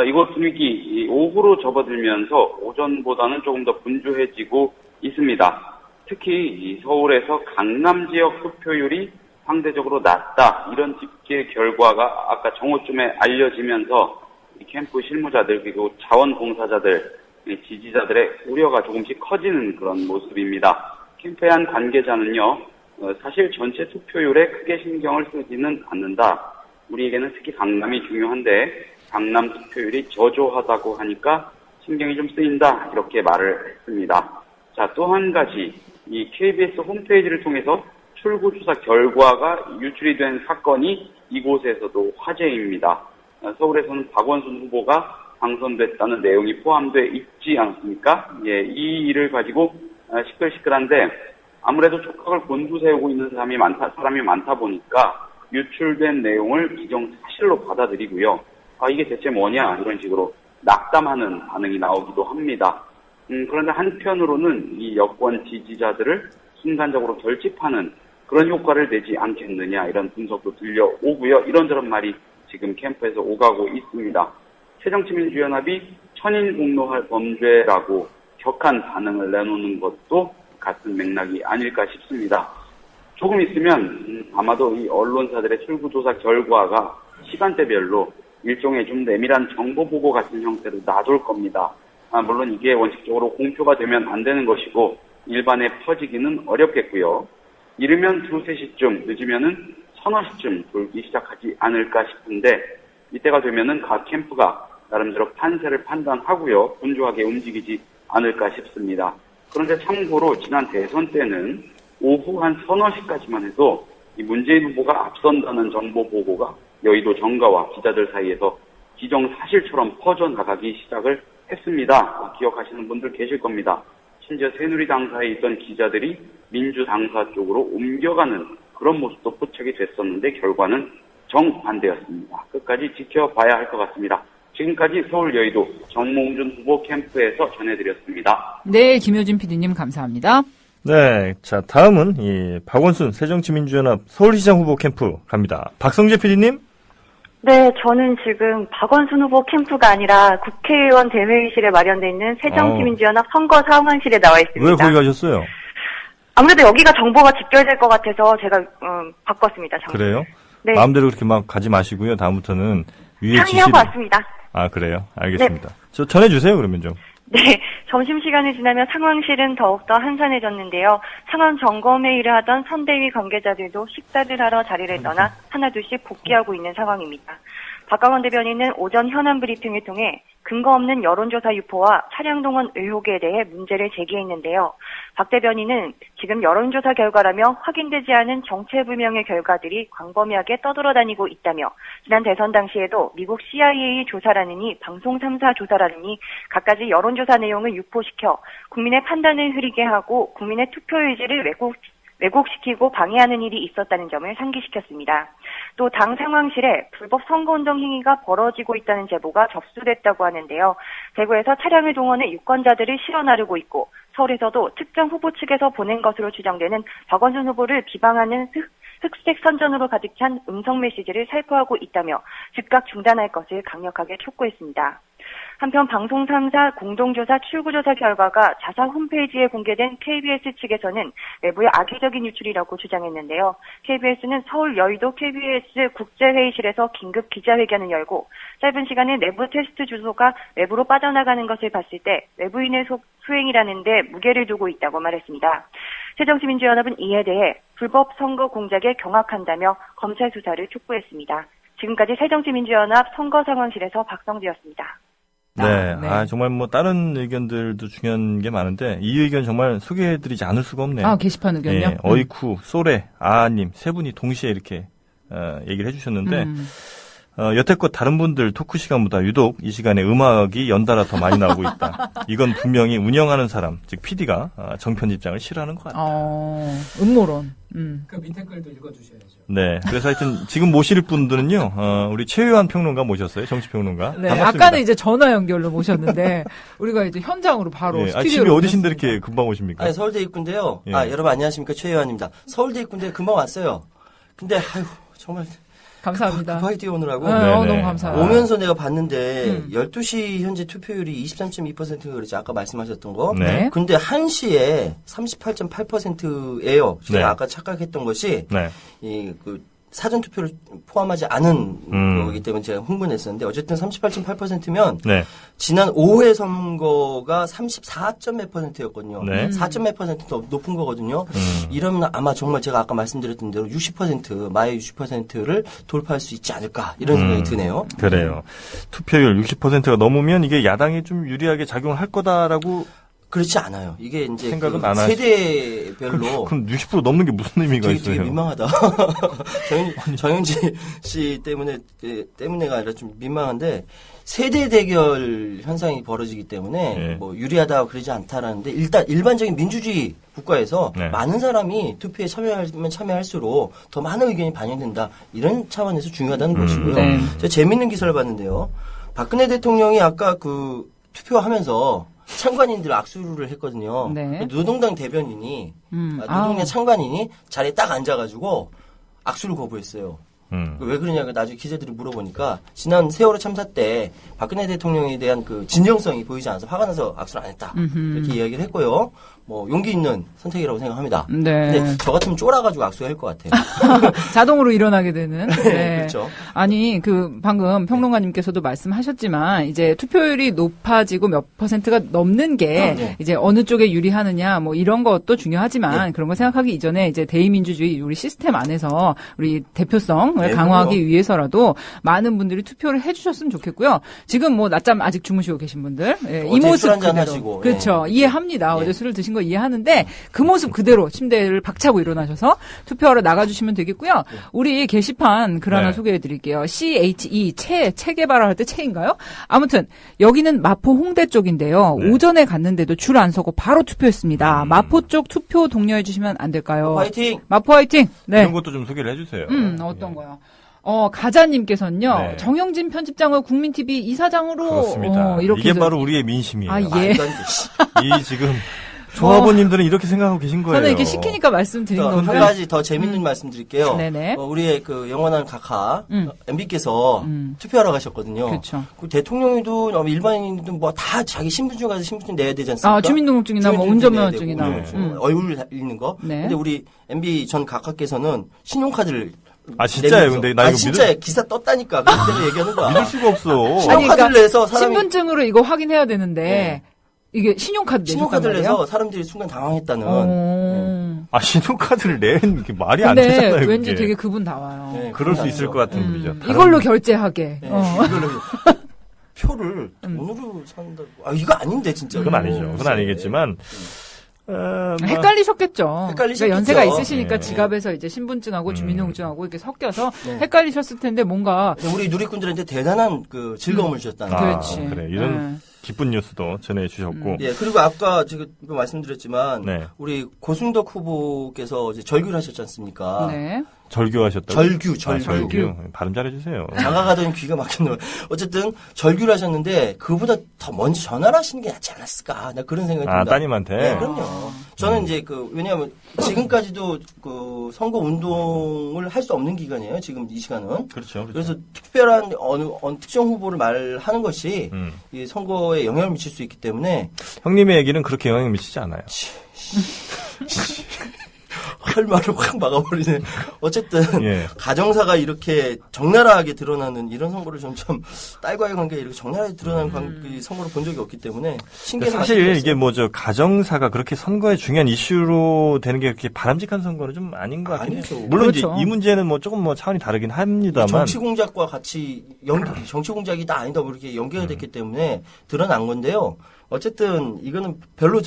Speaker 7: 이곳 분위기, 오후로 접어들면서 오전보다는 조금 더 분주해지고 있습니다. 특히 서울에서 강남 지역 투표율이 상대적으로 낮다, 이런 집계 결과가 아까 정오쯤에 알려지면서 이 캠프 실무자들 그리고 자원봉사자들, 지지자들의 우려가 조금씩 커지는 그런 모습입니다. 캠프의 한 관계자는요, 사실 전체 투표율에 크게 신경을 쓰지는 않는다. 우리에게는 특히 강남이 중요한데 강남 투표율이 저조하다고 하니까 신경이 좀 쓰인다, 이렇게 말을 했습니다. 자, 또 한 가지, 이 KBS 홈페이지를 통해서 출구조사 결과가 유출이 된 사건이 이곳에서도 화제입니다. 서울에서는 박원순 후보가 당선됐다는 내용이 포함되어 있지 않습니까? 예, 이 일을 가지고 시끌시끌한데 아무래도 촉각을 곤두세우고 있는 사람이 많다 보니까 유출된 내용을 기정사실로 받아들이고요. 이게 대체 뭐냐, 이런 식으로 낙담하는 반응이 나오기도 합니다. 그런데 한편으로는 이 여권 지지자들을 순간적으로 결집하는 그런 효과를 내지 않겠느냐, 이런 분석도 들려오고요. 이런저런 말이 지금 캠프에서 오가고 있습니다. 새정치민주연합이 천인 공노할 범죄라고 격한 반응을 내놓는 것도 같은 맥락이 아닐까 싶습니다. 조금 있으면 아마도 이 언론사들의 출구조사 결과가 시간대별로 일종의 좀 내밀한 정보보고 같은 형태로 놔둘 겁니다. 물론 이게 원칙적으로 공표가 되면 안 되는 것이고 일반에 퍼지기는 어렵겠고요. 이르면 2, 3시쯤, 늦으면은 1, 2시쯤 돌기 시작하지 않을까 싶은데 이때가 되면은 각 캠프가 나름대로 판세를 판단하고요. 분주하게 움직이지 않을까 싶습니다. 그런데 참고로 지난 대선 때는 오후 한 1, 2시까지만 해도 이 문재인 후보가 앞선다는 정보 보고가 여의도 정가와 기자들 사이에서 기정사실처럼 퍼져나가기 시작을 했습니다. 기억하시는 분들 계실 겁니다. 심지어 새누리당사에 있던 기자들이 민주당사 쪽으로 옮겨가는 그런 모습도 포착이 됐었는데 결과는 정반대였습니다. 끝까지 지켜봐야 할 것 같습니다. 지금까지 서울 여의도 정몽준 후보 캠프에서 전해드렸습니다.
Speaker 2: 네, 김효진 PD님 감사합니다.
Speaker 3: 네, 자 다음은 박원순 새정치민주연합 서울시장 후보 캠프 갑니다. 박성재 PD님.
Speaker 8: 네, 저는 지금 박원순 후보 캠프가 아니라 국회의원 대회의실에 마련되어 있는 새정치민주연합 선거 상황실에 나와 있습니다.
Speaker 3: 왜 거기 가셨어요?
Speaker 8: 아무래도 여기가 정보가 집결될 것 같아서 제가 바꿨습니다. 정보.
Speaker 3: 그래요?
Speaker 8: 네.
Speaker 3: 마음대로 그렇게 막 가지 마시고요. 다음부터는 위에
Speaker 8: 상의하고 왔습니다.
Speaker 3: 그래요? 알겠습니다. 네. 저 전해주세요, 그러면 좀.
Speaker 8: 네, 점심시간이 지나면 상황실은 더욱더 한산해졌는데요. 상황 점검회의를 하던 선대위 관계자들도 식사를 하러 자리를 떠나 하나둘씩 복귀하고 있는 상황입니다. 박강원 대변인은 오전 현안 브리핑을 통해 근거 없는 여론조사 유포와 차량 동원 의혹에 대해 문제를 제기했는데요. 박 대변인은 지금 여론조사 결과라며 확인되지 않은 정체불명의 결과들이 광범위하게 떠돌아다니고 있다며 지난 대선 당시에도 미국 CIA 조사라느니 방송 3사 조사라느니 갖가지 여론조사 내용을 유포시켜 국민의 판단을 흐리게 하고 국민의 투표 의지를 왜곡시키고 방해하는 일이 있었다는 점을 상기시켰습니다. 또 당 상황실에 불법 선거운동 행위가 벌어지고 있다는 제보가 접수됐다고 하는데요. 대구에서 차량을 동원해 유권자들을 실어 나르고 있고 서울에서도 특정 후보 측에서 보낸 것으로 추정되는 박원순 후보를 비방하는 흑색 선전으로 가득 찬 음성 메시지를 살포하고 있다며 즉각 중단할 것을 강력하게 촉구했습니다. 한편 방송 3사 공동조사 출구조사 결과가 자사 홈페이지에 공개된 KBS 측에서는 외부의 악의적인 유출이라고 주장했는데요. KBS는 서울 여의도 KBS 국제회의실에서 긴급 기자회견을 열고 짧은 시간에 내부 테스트 주소가 외부로 빠져나가는 것을 봤을 때 외부인의 수행이라는 데 무게를 두고 있다고 말했습니다. 새정치민주연합은 이에 대해 불법 선거 공작에 경악한다며 검찰 수사를 촉구했습니다. 지금까지 새정치민주연합 선거상황실에서 박성주였습니다.
Speaker 3: 네. 정말 뭐 다른 의견들도 중요한 게 많은데 이 의견 정말 소개해드리지 않을 수가 없네요.
Speaker 2: 게시판 의견요?
Speaker 3: 네, 어이쿠, 소래, 아님 세 분이 동시에 이렇게 얘기를 해주셨는데 여태껏 다른 분들 토크 시간보다 유독 이 시간에 음악이 연달아 더 많이 나오고 있다. 이건 분명히 운영하는 사람, 즉 PD가 정편집장을 싫어하는 것 같다.
Speaker 2: 음모론.
Speaker 9: 그 밑에 글도 읽어주셔야죠.
Speaker 3: 네. 그래서 하여튼 지금 모실 분들은요, 우리 최유한 평론가 모셨어요. 정치평론가.
Speaker 2: 네.
Speaker 3: 반갑습니다.
Speaker 2: 아까는 이제 전화 연결로 모셨는데, 우리가 이제 현장으로 바로 스튜디오로.
Speaker 3: 집이 어디신데 이렇게 금방 오십니까?
Speaker 10: 아니, 서울대 입구인데요.
Speaker 3: 예.
Speaker 10: 여러분 안녕하십니까. 최유한입니다. 서울대 입구인데 금방 왔어요. 근데, 정말.
Speaker 2: 감사합니다.
Speaker 10: 급하게 뛰어오느라고.
Speaker 2: 너무 감사해요.
Speaker 10: 오면서 내가 봤는데 12시 현재 투표율이 23.2%가 그러지 아까 말씀하셨던 거.
Speaker 3: 네.
Speaker 10: 근데 1시에 38.8%예요. 제가
Speaker 3: 네.
Speaker 10: 아까 착각했던 것이
Speaker 3: 네.
Speaker 10: 사전 투표를 포함하지 않은 거기 때문에 제가 흥분했었는데 어쨌든 38.8%면
Speaker 3: 네.
Speaker 10: 지난 5회 선거가 34.몇%였거든요.
Speaker 3: 네.
Speaker 10: 4.몇% 더 높은 거거든요. 이러면 아마 정말 제가 아까 말씀드렸던 대로 60%, 60%를 돌파할 수 있지 않을까 이런 생각이 드네요.
Speaker 3: 그래요. 투표율 60%가 넘으면 이게 야당이 좀 유리하게 작용을 할 거다라고
Speaker 10: 그렇지 않아요. 이게 이제
Speaker 3: 생각은 안
Speaker 10: 세대별로
Speaker 3: 그럼 60% 넘는 게 무슨 의미가 있어요?
Speaker 10: 되게 민망하다. 정영진 씨 때문에가 아니라 좀 민망한데 세대 대결 현상이 벌어지기 때문에
Speaker 3: 네.
Speaker 10: 뭐 유리하다 그러지 않다라는데 일단 일반적인 민주주의 국가에서
Speaker 3: 네.
Speaker 10: 많은 사람이 투표에 참여하면 참여할수록 더 많은 의견이 반영된다 이런 차원에서 중요하다는 것이고요.
Speaker 2: 네.
Speaker 10: 제가 재밌는 기사를 봤는데요. 박근혜 대통령이 아까 투표하면서 참관인들 악수를 했거든요.
Speaker 2: 네.
Speaker 10: 노동당 대변인이 노동당 참관인이 자리에 딱 앉아가지고 악수를 거부했어요. 왜 그러냐고 나중에 기자들이 물어보니까 지난 세월호 참사 때 박근혜 대통령에 대한 그 진정성이 보이지 않아서 화가 나서 악수를 안 했다. 이렇게 이야기를 했고요. 뭐 용기 있는 선택이라고 생각합니다.
Speaker 2: 네.
Speaker 10: 근데 저 같으면 쫄아가지고 악수할 것 같아요.
Speaker 2: 자동으로 일어나게 되는. 네.
Speaker 10: 그렇죠.
Speaker 2: 아니, 방금 평론가님께서도 말씀하셨지만, 이제 투표율이 높아지고 몇 %가 넘는 게,
Speaker 10: 네.
Speaker 2: 이제 어느 쪽에 유리하느냐, 뭐 이런 것도 중요하지만,
Speaker 10: 네.
Speaker 2: 그런 거 생각하기 이전에 이제 대의민주주의 우리 시스템 안에서 우리 대표성을
Speaker 10: 네,
Speaker 2: 강화하기
Speaker 10: 그럼요.
Speaker 2: 위해서라도 많은 분들이 투표를 해주셨으면 좋겠고요. 지금 뭐 낮잠 아직 주무시고 계신 분들, 이 모습
Speaker 10: 술 한잔
Speaker 2: 그대로.
Speaker 10: 하시고.
Speaker 2: 그렇죠.
Speaker 10: 네.
Speaker 2: 이해합니다.
Speaker 10: 네.
Speaker 2: 어제 술을 드신 거 이해하는데, 그 모습 그대로 침대를 박차고 일어나셔서 투표하러 나가주시면 되겠고요. 우리 게시판 글 하나
Speaker 3: 네.
Speaker 2: 소개해드릴게요. CHE, 체 개발할 때 체인가요? 아무튼 여기는 마포 홍대 쪽인데요.
Speaker 3: 네.
Speaker 2: 오전에 갔는데도 줄 안 서고 바로 투표했습니다. 마포 쪽 투표 독려해 주시면 안 될까요?
Speaker 10: 화이팅!
Speaker 2: 마포 화이팅! 네.
Speaker 3: 이런 것도 좀 소개를 해주세요.
Speaker 2: 어떤 거요? 가자님께서는요,
Speaker 3: 네.
Speaker 2: 정영진 편집장을 국민TV 이사장으로.
Speaker 3: 그렇습니다.
Speaker 2: 이렇게
Speaker 3: 이게
Speaker 2: 해서-
Speaker 3: 바로 우리의 민심이에요.
Speaker 2: 아, 예.
Speaker 10: 말도 안 돼.
Speaker 3: 이 지금 조합원님들은 이렇게 생각하고 계신 거예요.
Speaker 2: 저는 이렇게 시키니까 말씀드린
Speaker 10: 한
Speaker 2: 거고요.
Speaker 10: 가지 더 재밌는 말씀 드릴게요.
Speaker 2: 네네.
Speaker 10: 우리의 그 영원한 각하 MB께서 투표하러 가셨거든요.
Speaker 2: 그렇죠.
Speaker 10: 그 대통령이도 일반인도 뭐 다 자기 신분증 가서 신분증 내야 되지 않습니까?
Speaker 2: 주민등록증이나 뭐
Speaker 10: 주민등록증 내야
Speaker 2: 운전면허증이나.
Speaker 10: 되고, 운전면허증, 얼굴 있는 거.
Speaker 2: 네.
Speaker 10: 근데 우리 MB 전 각하께서는 신용카드를
Speaker 3: 아, 진짜예요?
Speaker 10: 내면서-
Speaker 3: 근데 나 이거
Speaker 10: 진짜예요. 기사 떴다니까. 그때로 얘기하는 거야.
Speaker 3: 믿을 수가 없어.
Speaker 10: 신용카드를 내서 사람이
Speaker 2: 신분증으로 이거 확인해야 되는데
Speaker 10: 네.
Speaker 2: 이게 신용카드 내줬단
Speaker 10: 신용카드를
Speaker 2: 말이에요?
Speaker 10: 내서 사람들이 순간 당황했다는.
Speaker 2: 어.
Speaker 3: 신용카드를 내는 게 말이 안 되잖아요.
Speaker 2: 근데 왠지
Speaker 3: 그게.
Speaker 2: 되게 그분 나와요.
Speaker 3: 네, 그럴 수 있을 것 같은 분이죠.
Speaker 2: 이걸로 결제하게.
Speaker 10: 네, 이걸로 표를 돈으로 산다고. 이거 아닌데 진짜.
Speaker 3: 그건 아니죠. 그건 아니겠지만.
Speaker 2: 헷갈리셨겠죠. 그러니까 연세가 있으시니까
Speaker 3: 네.
Speaker 2: 지갑에서 이제 신분증하고 주민등록증하고 이렇게 섞여서 헷갈리셨을 텐데 뭔가
Speaker 10: 우리 누리꾼들한테 대단한 그 즐거움을 주셨다는.
Speaker 2: 그렇지.
Speaker 3: 그래. 이런 기쁜 뉴스도 전해주셨고.
Speaker 10: 예, 그리고 아까 제가 말씀드렸지만 우리 고승덕 후보께서 이제 절규를 하셨지 않습니까?
Speaker 2: 네.
Speaker 3: 절규하셨다고?
Speaker 10: 절규.
Speaker 3: 발음 잘해주세요.
Speaker 10: 장가가더니 귀가 막혔네요. 어쨌든 절규를 하셨는데 그보다 더 먼저 전화를 하시는 게 낫지 않았을까? 나 그런 생각이 듭니다.
Speaker 3: 따님한테?
Speaker 10: 네, 그럼요. 저는 이제 왜냐하면 지금까지도 그 선거 운동을 할 수 없는 기간이에요. 지금 이 시간은.
Speaker 3: 그렇죠.
Speaker 10: 그래서 특별한 어느 특정 후보를 말하는 것이 이 선거에 영향을 미칠 수 있기 때문에.
Speaker 3: 형님의 얘기는 그렇게 영향을 미치지 않아요.
Speaker 10: 할 말을 확 막아버리네. 어쨌든 가정사가 이렇게 적나라하게 드러나는 이런 선거를 점점 딸과의 관계가 이렇게 적나라하게 드러나는 선거를 본 적이 없기 때문에 신기해서
Speaker 3: 사실 이게 가정사가 그렇게 선거에 중요한 이슈로 되는 게 그렇게 바람직한 선거는 좀 아닌 것 같긴 해요. 물론 그렇죠. 이제 이 문제는 조금 차원이 다르긴 합니다만
Speaker 10: 정치 공작과 같이 정치 공작이다 아니다 이렇게 연계가 됐기 때문에 드러난 건데요. 어쨌든 이거는 별로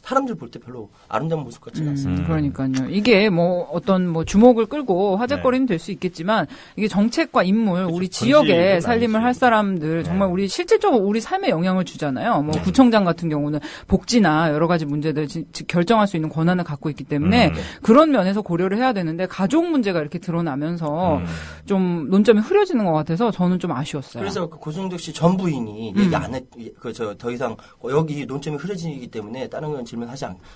Speaker 10: 사람들 볼 때 별로 아름다운 모습 같지는 않습니다.
Speaker 2: 그러니까요. 이게 어떤 주목을 끌고 화제거리는 될 수 있겠지만 이게 정책과 인물, 우리 지역에 살림을 할 사람들 정말 우리 실질적으로 우리 삶에 영향을 주잖아요. 구청장 같은 경우는 복지나 여러 가지 문제들 결정할 수 있는 권한을 갖고 있기 때문에 그런 면에서 고려를 해야 되는데 가족 문제가 이렇게 드러나면서 좀 논점이 흐려지는 것 같아서 저는 좀 아쉬웠어요.
Speaker 10: 그래서 고승덕 씨 전 부인이 얘기 안 했, 더 이상 여기 논점이 흐려지기 때문에 다른 건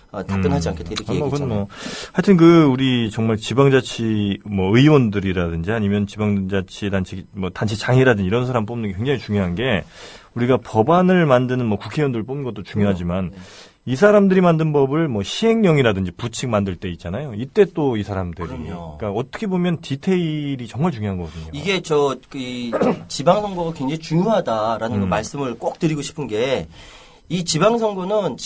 Speaker 10: 답변하지 않겠다 이렇게 얘기했잖아요.
Speaker 3: 하여튼 우리 정말 지방자치 의원들이라든지 아니면 지방자치단체 단체장이라든지 이런 사람 뽑는 게 굉장히 중요한 게 우리가 법안을 만드는 국회의원들 뽑는 것도 중요하지만 이 사람들이 만든 법을 시행령이라든지 부칙 만들 때 있잖아요. 이때 또 이 사람들이 그러니까 어떻게 보면 디테일이 정말 중요한 거거든요.
Speaker 10: 이게 지방선거가 굉장히 중요하다라는 걸 말씀을 꼭 드리고 싶은 게 이 지방선거는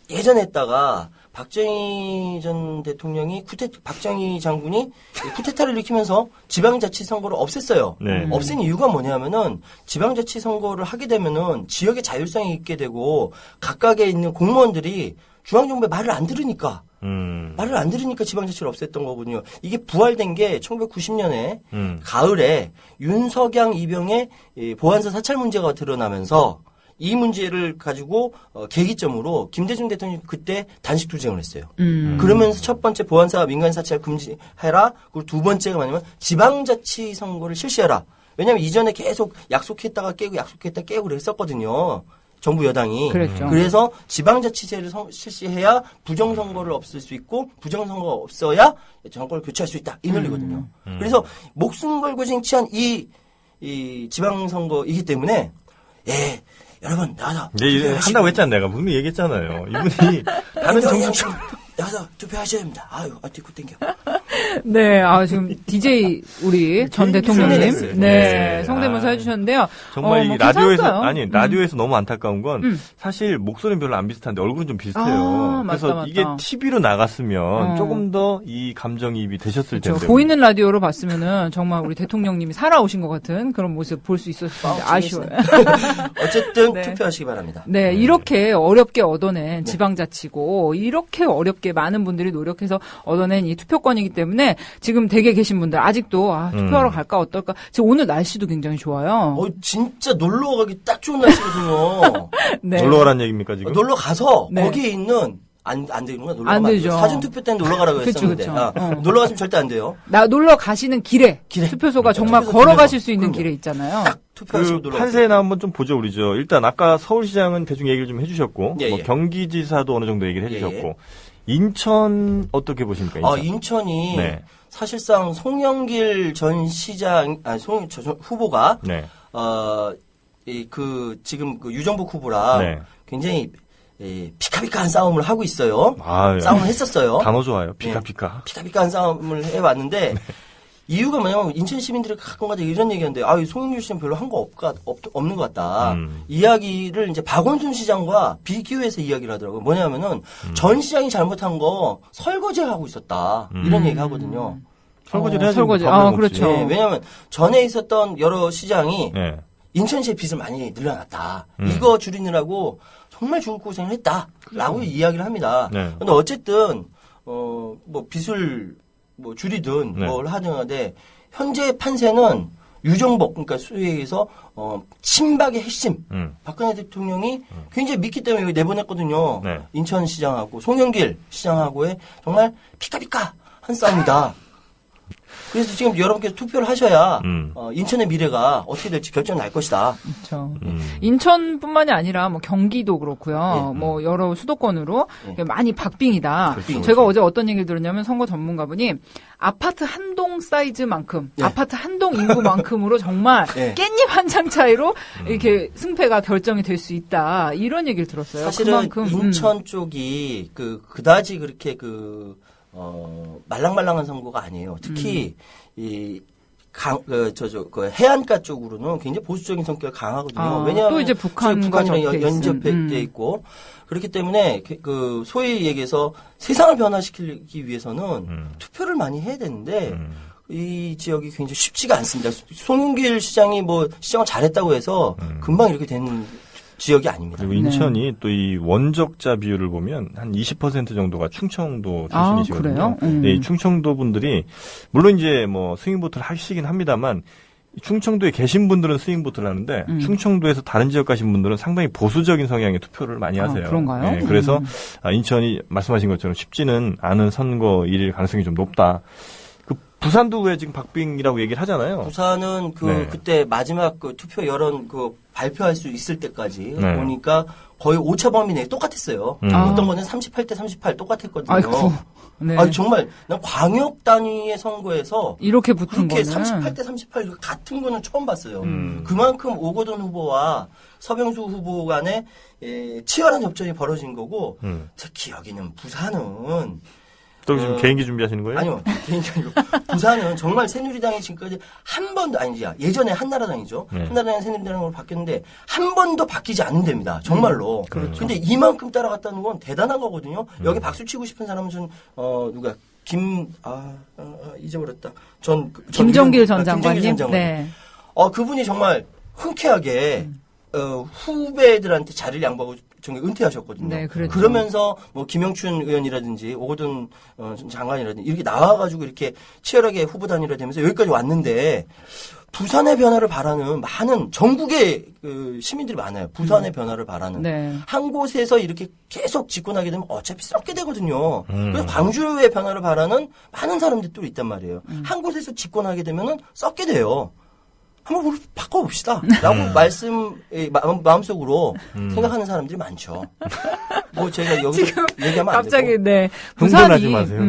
Speaker 10: 예전에 했다가 박정희 전 대통령이 박정희 장군이 쿠데타를 일으키면서 지방자치 선거를 없앴어요. 없앤 이유가 뭐냐면은 지방자치 선거를 하게 되면은 지역의 자율성이 있게 되고 각각에 있는 공무원들이 중앙정부의 말을 안 들으니까. 말을 안 들으니까 지방자치를 없앴던 거거든요. 이게 부활된 게 1990년에 가을에 윤석양 이병의 보안사 사찰 문제가 드러나면서 이 문제를 가지고 계기점으로 김대중 대통령이 그때 단식 투쟁을 했어요. 그러면서 첫 번째 보안사 민간 사찰 금지해라. 그리고 두 번째가 뭐냐면 지방자치 선거를 실시해라. 왜냐하면 이전에 계속 약속했다가 깨고 그랬었거든요. 정부 여당이. 그래서 지방자치제를 실시해야 부정선거를 없앨 수 있고 부정선거가 없어야 정권을 교체할 수 있다. 이 논리거든요. 그래서 목숨 걸고 쟁취한 이 지방선거이기 때문에 여러분 나와서
Speaker 3: 한다고 했잖아. 내가 분명히 얘기했잖아요. 이분이 다른 정치
Speaker 10: 나와서 투표하셔야 됩니다. 뒤끝 땡겨.
Speaker 2: 네, 지금 DJ 우리 전 대통령님 성대모사 해주셨는데요.
Speaker 3: 정말 이 라디오에서 너무 안타까운 건 사실 목소리는 별로 안 비슷한데 얼굴은 좀 비슷해요. 그래서 이게 TV로 나갔으면 조금 더 이 감정이입이 되셨을 텐데.
Speaker 2: 보이는 라디오로 봤으면은 정말 우리 대통령님이 살아오신 것 같은 그런 모습 볼 수 있었을 텐데 아쉬워요.
Speaker 10: 어쨌든 투표하시기 바랍니다.
Speaker 2: 네, 이렇게 어렵게 얻어낸 지방자치고 이렇게 어렵게 많은 분들이 노력해서 얻어낸 이 투표권이기 때문에 지금 댁에 계신 분들 아직도 투표하러 갈까 어떨까. 지금 오늘 날씨도 굉장히 좋아요.
Speaker 10: 진짜 놀러 가기 딱 좋은 날씨거든요.
Speaker 3: 놀러 가라는 얘기입니까 지금?
Speaker 10: 놀러 가서 거기에 있는 안 되는구나. 놀러 가면 안 되죠. 사전 투표 때는 놀러 가라고 했었는데. 놀러 갔으면 절대 안 돼요.
Speaker 2: 놀러 가시는 길에 투표소가 정말 걸어가실 수 있는 길에 있잖아요.
Speaker 3: 판세나 한번 좀 보죠, 우리죠. 일단 아까 서울시장은 대충 얘기를 좀 해주셨고, 경기지사도 어느 정도 얘기를 해주셨고, 인천 어떻게 보십니까?
Speaker 10: 인천이 사실상 송영길 전 시장, 후보가 지금 유정복 후보랑 굉장히 피카피카한 싸움을 하고 있어요. 싸움을 했었어요.
Speaker 3: 단어 좋아요. 피카피카.
Speaker 10: 피카피카한 싸움을 해왔는데 이유가 뭐냐면 인천 시민들이 가끔가다 이런 얘기하는데 송영길 씨는 별로 한 거 없는 것 같다. 이야기를 이제 박원순 시장과 비교해서 이야기를 하더라고요. 뭐냐면은 전 시장이 잘못한 거 설거지하고 있었다. 이런 얘기 하거든요.
Speaker 3: 설거지를 해야지.
Speaker 2: 설거지. 그렇죠.
Speaker 10: 네, 왜냐하면 전에 있었던 여러 시장이 인천시의 빚을 많이 늘려놨다. 이거 줄이느라고 정말 죽을 고생을 했다라고 이야기를 합니다. 근데 어쨌든 뭐 빚을 뭐 줄이든 뭘 하든 간에 현재 판세는 유정복, 그러니까 소위 얘기해서 친박의 핵심 박근혜 대통령이 굉장히 믿기 때문에 여기 내보냈거든요. 인천시장하고 송영길 시장하고의 정말 피카피카 한 싸움이다. 그래서 지금 여러분께서 투표를 하셔야 인천의 미래가 어떻게 될지 결정 날 것이다.
Speaker 2: 그렇죠. 인천뿐만이 아니라 뭐 경기도 그렇고요. 뭐 여러 수도권으로 많이 박빙이다. 제가 어제 어떤 얘기를 들었냐면 선거 전문가분이 아파트 한 동 사이즈만큼, 아파트 한 동 인구만큼으로 정말 깻잎 한 장 차이로 이렇게 승패가 결정이 될 수 있다. 이런 얘기를 들었어요.
Speaker 10: 사실은 그만큼, 인천 쪽이 그다지 그렇게 말랑말랑한 선거가 아니에요. 특히 해안가 쪽으로는 굉장히 보수적인 성격이 강하거든요. 왜냐하면
Speaker 2: 또 이제 북한이랑
Speaker 10: 연접돼 있고 그렇기 때문에 소위 얘기해서 세상을 변화시키기 위해서는 투표를 많이 해야 되는데 이 지역이 굉장히 쉽지가 않습니다. 송영길 시장이 시장을 잘했다고 해서 금방 이렇게 되는 지역이 아닙니다.
Speaker 3: 그리고 인천이 또 이 원적자 비율을 보면 한 20% 정도가 충청도 출신이시거든요.
Speaker 2: 그래요?
Speaker 3: 네, 충청도 분들이 물론 이제 스윙보트를 하시긴 합니다만 충청도에 계신 분들은 스윙보트를 하는데 충청도에서 다른 지역 가신 분들은 상당히 보수적인 성향의 투표를 많이 하세요.
Speaker 2: 그런가요?
Speaker 3: 네, 그래서 인천이 말씀하신 것처럼 쉽지는 않은 선거일 가능성이 좀 높다. 부산도 왜 지금 박빙이라고 얘기를 하잖아요.
Speaker 10: 부산은 그때 마지막 투표 여론 발표할 수 있을 때까지 보니까 거의 오차 범위 내에 똑같았어요. 어떤 거는 38대 38 똑같았거든요.
Speaker 2: 아이고. 네.
Speaker 10: 정말 난 광역 단위의 선거에서
Speaker 2: 이렇게 붙은
Speaker 10: 그렇게
Speaker 2: 거는
Speaker 10: 38대 38 같은 거는 처음 봤어요. 그만큼 오거돈 후보와 서병수 후보 간에 치열한 접전이 벌어진 거고 제 기억에는 부산은
Speaker 3: 또 지금 개인기 준비하시는 거예요?
Speaker 10: 아니요. 개인기 아니고. 부산은 정말 새누리당이 지금까지 한 번도, 예전에 한나라당이죠. 한나라당 새누리당으로 바뀌었는데 한 번도 바뀌지 않는 데입니다. 정말로.
Speaker 3: 그렇죠.
Speaker 10: 근데 이만큼 따라갔다는 건 대단한 거거든요. 여기 박수 치고 싶은 사람은 누가, 잊어버렸다.
Speaker 2: 김정길 전 장관님? 네.
Speaker 10: 그분이 정말 흔쾌하게, 후배들한테 자리를 양보하고 은퇴하셨거든요.
Speaker 2: 네, 그렇죠.
Speaker 10: 그러면서 김영춘 의원이라든지 오거돈 장관이라든지 이렇게 나와가지고 이렇게 치열하게 후보 단일화 되면서 여기까지 왔는데 부산의 변화를 바라는 많은 전국의 시민들이 많아요. 부산의 변화를 바라는 한 곳에서 이렇게 계속 집권하게 되면 어차피 썩게 되거든요. 그래서 광주의 변화를 바라는 많은 사람들이 또 있단 말이에요. 한 곳에서 집권하게 되면은 썩게 돼요. 한번 우리 바꿔봅시다. 라고 마음속으로 생각하는 사람들이 많죠. 제가 여기서 얘기하면 안 되고.
Speaker 2: 갑자기,
Speaker 3: 흥분하지 마세요.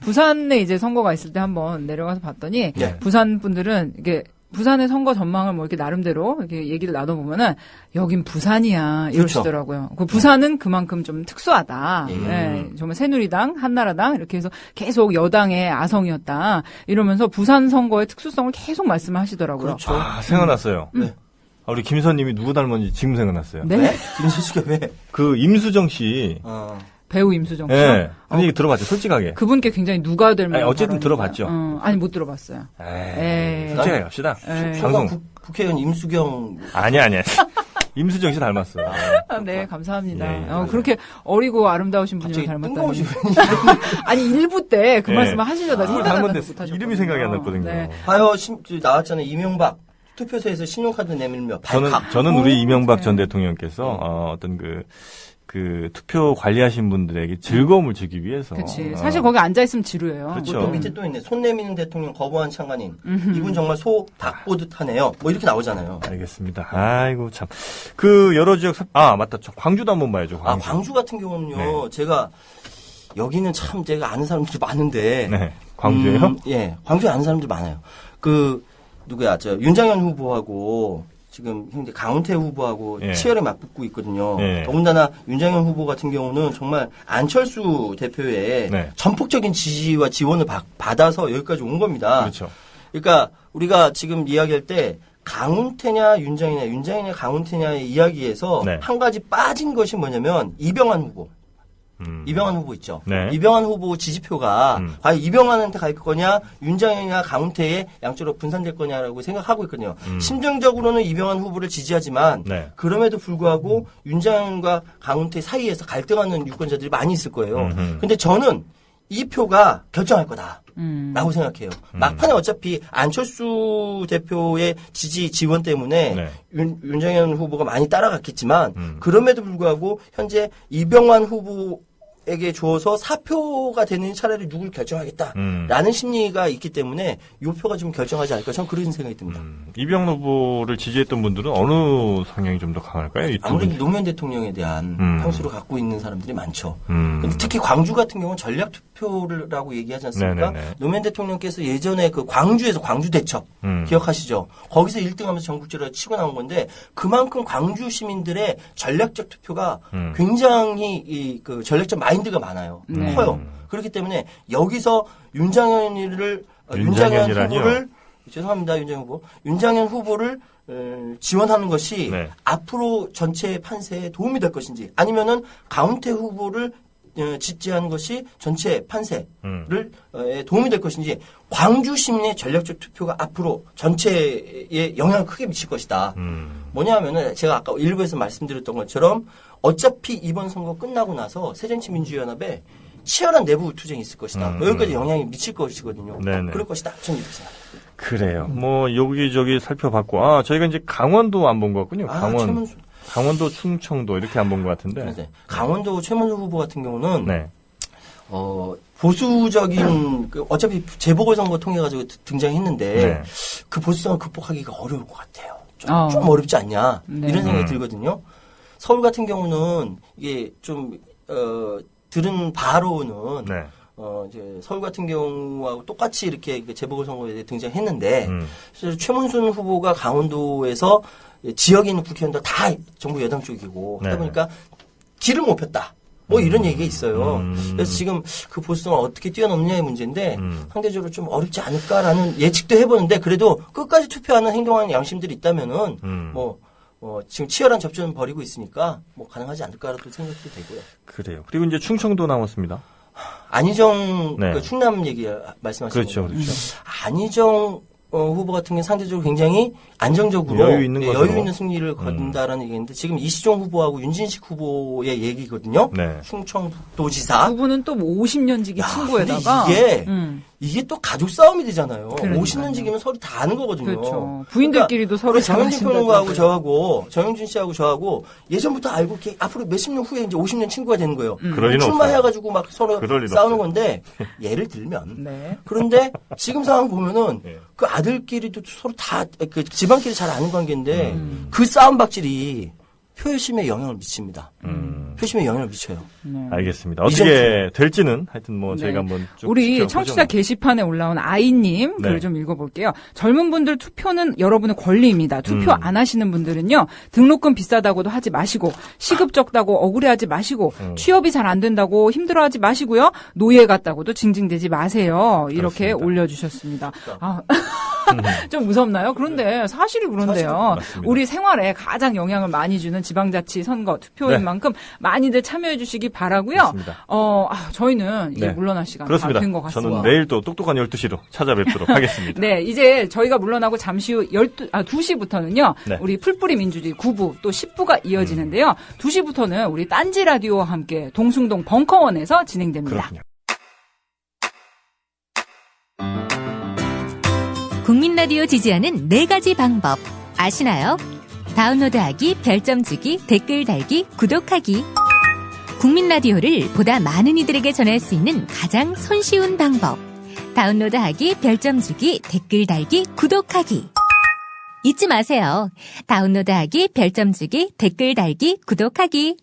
Speaker 2: 부산에 이제 선거가 있을 때 한번 내려가서 봤더니, 부산 분들은 부산의 선거 전망을 이렇게 나름대로 이렇게 얘기를 나눠보면은 여긴 부산이야 이러시더라고요.
Speaker 10: 그렇죠.
Speaker 2: 부산은 그만큼 좀 특수하다. 정말 새누리당, 한나라당 이렇게 해서 계속 여당의 아성이었다. 이러면서 부산 선거의 특수성을 계속 말씀하시더라고요.
Speaker 10: 그렇죠.
Speaker 3: 생각났어요. 우리 김선님이 누구 닮았는지 지금 생각났어요.
Speaker 10: 네? 김선 씨가 왜?
Speaker 3: 임수정 씨.
Speaker 2: 배우 임수정 씨.
Speaker 3: 네. 그 얘기 들어봤죠, 솔직하게.
Speaker 2: 그분께 굉장히 누가 될 만한
Speaker 3: 어쨌든 들어봤죠.
Speaker 2: 아니, 못 들어봤어요.
Speaker 3: 솔직하게 갑시다.
Speaker 10: 방송. 국회의원 임수경.
Speaker 3: 아니야. 임수정 씨 닮았어.
Speaker 2: 네, 감사합니다. 그렇게 어리고 아름다우신 분이랑 닮았다니. 아니, 일부 때 그 말씀을 하시려다
Speaker 3: 생각났는데 이름이 생각이 안 났거든요.
Speaker 10: 봐요, 나왔잖아요. 이명박. 투표소에서 신용카드 내밀며 발칵.
Speaker 3: 저는 우리 이명박 전 대통령께서 어떤 투표 관리하신 분들에게 즐거움을 주기 위해서.
Speaker 2: 그렇지. 사실 거기 앉아 있으면 지루해요.
Speaker 3: 그렇죠.
Speaker 10: 또 밑에 또 있네. 손 내미는 대통령 거부한 창간인. 이분 정말 소 닭 보듯 하네요. 이렇게 나오잖아요.
Speaker 3: 알겠습니다. 아이고 참. 여러 지역 맞다. 광주도 한번 봐야죠.
Speaker 10: 광주 같은 경우는요. 제가 여기는 참 제가 아는 사람들이 많은데.
Speaker 3: 네. 광주예요?
Speaker 10: 예. 광주에 아는 사람들이 많아요. 누구야? 윤장현 후보하고 지금 현재 강훈태 후보하고 치열하게 맞붙고 있거든요. 더군다나 윤장현 후보 같은 경우는 정말 안철수 대표의 전폭적인 지지와 지원을 받아서 여기까지 온 겁니다.
Speaker 3: 그렇죠.
Speaker 10: 그러니까 우리가 지금 이야기할 때 강훈태냐 윤장이냐 강훈태냐의 이야기에서 네. 한 가지 빠진 것이 뭐냐면 이병환 후보. 이병환 후보 있죠. 네. 이병환 후보 지지표가 과연 이병환한테 갈 거냐, 윤장현이나 강훈태에 양쪽으로 분산될 거냐라고 생각하고 있거든요. 심정적으로는 이병환 후보를 지지하지만 네. 그럼에도 불구하고 윤장현과 강훈태 사이에서 갈등하는 유권자들이 많이 있을 거예요. 근데 저는 이 표가 결정할 거다. 라고 생각해요. 막판에 어차피 안철수 대표의 지원 때문에 네. 윤장현 후보가 많이 따라갔겠지만 그럼에도 불구하고 현재 이병환 후보에게 줘서 사표가 되는 차라리 누굴 결정하겠다라는 심리가 있기 때문에 이 표가 좀 결정하지 않을까 저는 그런 생각이 듭니다.
Speaker 3: 이병환 후보를 지지했던 분들은 어느 성향이 좀 더 강할까요?
Speaker 10: 아무래도 노무현 대통령에 대한 향수를 갖고 있는 사람들이 많죠. 근데 특히 광주 같은 경우는 전략 투표라고 얘기하지 않습니까? 네네네. 노무현 대통령께서 예전에 그 광주에서 광주 대첩 기억하시죠? 거기서 1등하면서 전국제로 치고 나온 건데 그만큼 광주 시민들의 전략적 투표가 굉장히 그 전략적 마인드가 많아요. 커요. 그렇기 때문에 여기서 윤장현 후보를 죄송합니다, 윤장현 후보를 지원하는 것이 네. 앞으로 전체 판세에 도움이 될 것인지 아니면은 강훈태 후보를 지지하는 것이 전체 판세를 도움이 될 것인지 광주 시민의 전략적 투표가 앞으로 전체에 영향을 크게 미칠 것이다. 뭐냐 하면은 제가 아까 일부에서 말씀드렸던 것처럼 어차피 이번 선거 끝나고 나서 새정치민주연합에 치열한 내부 투쟁이 있을 것이다. 여기까지 영향이 미칠 것이거든요. 네네. 그럴 것이다. 저는 이렇게 생각합니다.
Speaker 3: 그래요. 뭐 여기저기 살펴봤고 저희가 이제 강원도 안 본 것 같군요. 강원도, 충청도 이렇게 안 본 것 같은데.
Speaker 10: 네. 강원도 최문수 후보 같은 경우는 네. 보수적인 어차피 재보궐선거 통해 가지고 등장했는데 네. 그 보수성을 극복하기가 어려울 것 같아요. 좀 어렵지 않냐 네. 이런 생각이 들거든요. 서울 같은 경우는 이게 좀 들은 바로는. 네. 이제 서울 같은 경우하고 똑같이 이렇게 재보궐선거에 등장했는데, 최문순 후보가 강원도에서 지역에 있는 국회의원들 다 정부 여당 쪽이고, 하다 보니까 길을 못 폈다. 뭐 이런 얘기가 있어요. 그래서 지금 그 보수성을 어떻게 뛰어넘느냐의 문제인데, 상대적으로 좀 어렵지 않을까라는 예측도 해보는데, 그래도 끝까지 투표하는 행동하는 양심들이 있다면은, 지금 치열한 접전을 벌이고 있으니까, 가능하지 않을까라도 생각도 되고요.
Speaker 3: 그래요. 그리고 이제 충청도 남았습니다.
Speaker 10: 안희정 네. 충남 얘기 말씀하시는
Speaker 3: 그렇죠, 그렇죠.
Speaker 10: 안희정 후보 같은 경우는 상대적으로 굉장히 안정적으로 여유 있는 승리를 거둔다라는 얘기인데 지금 이시종 후보하고 윤진식 후보의 얘기거든요. 네. 충청도지사.
Speaker 2: 두 분은 또 50년지기 친구에다가
Speaker 10: 이게 또 가족 싸움이 되잖아요. 50년지기면 서로 다 아는 거거든요.
Speaker 2: 그렇죠. 부인들끼리도 서로
Speaker 10: 정영진 평론가하고 정영진 씨하고 저하고 예전부터 알고 앞으로 몇십 년 후에 이제 50년 친구가 되는 거예요. 출마해가지고 막 서로 싸우는 건데 예를 들면 네. 그런데 지금 상황 보면은 그 아들끼리도 서로 다 그 집안끼리 잘 아는 관계인데 그 싸움 박질이 표심에 영향을 미칩니다. 표심에 영향을 미쳐요.
Speaker 3: 네. 알겠습니다. 어떻게 될지는 하여튼 뭐 저희가 한번 쭉
Speaker 2: 우리 청취자 게시판에 올라온 아이님 글을 좀 읽어볼게요. 젊은 분들 투표는 여러분의 권리입니다. 투표 안 하시는 분들은요. 등록금 비싸다고도 하지 마시고 시급 적다고 억울해하지 마시고 취업이 잘 안 된다고 힘들어하지 마시고요. 노예 같다고도 징징대지 마세요. 이렇게 그렇습니다. 올려주셨습니다. 좀 무섭나요? 그런데 사실이 그런데요. 우리 생활에 가장 영향을 많이 주는 지방자치 선거 투표인 만큼 많이들 참여해 주시기 바라고요. 맞습니다. 저희는 이제 물러날 시간 다 된 것 같습니다.
Speaker 3: 저는 내일 또 똑똑한 12시로 찾아뵙도록 하겠습니다.
Speaker 2: 네, 이제 저희가 물러나고 잠시 후 2시부터는요. 네. 우리 풀뿌리 민주주의 9부 또 10부가 이어지는데요. 2시부터는 우리 딴지 라디오와 함께 동숭동 벙커원에서 진행됩니다.
Speaker 3: 그렇군요.
Speaker 11: 국민 라디오 지지하는 4가지 방법 아시나요? 다운로드하기, 별점 주기, 댓글 달기, 구독하기. 국민 라디오를 보다 많은 이들에게 전할 수 있는 가장 손쉬운 방법. 다운로드하기, 별점 주기, 댓글 달기, 구독하기. 잊지 마세요. 다운로드하기, 별점 주기, 댓글 달기, 구독하기.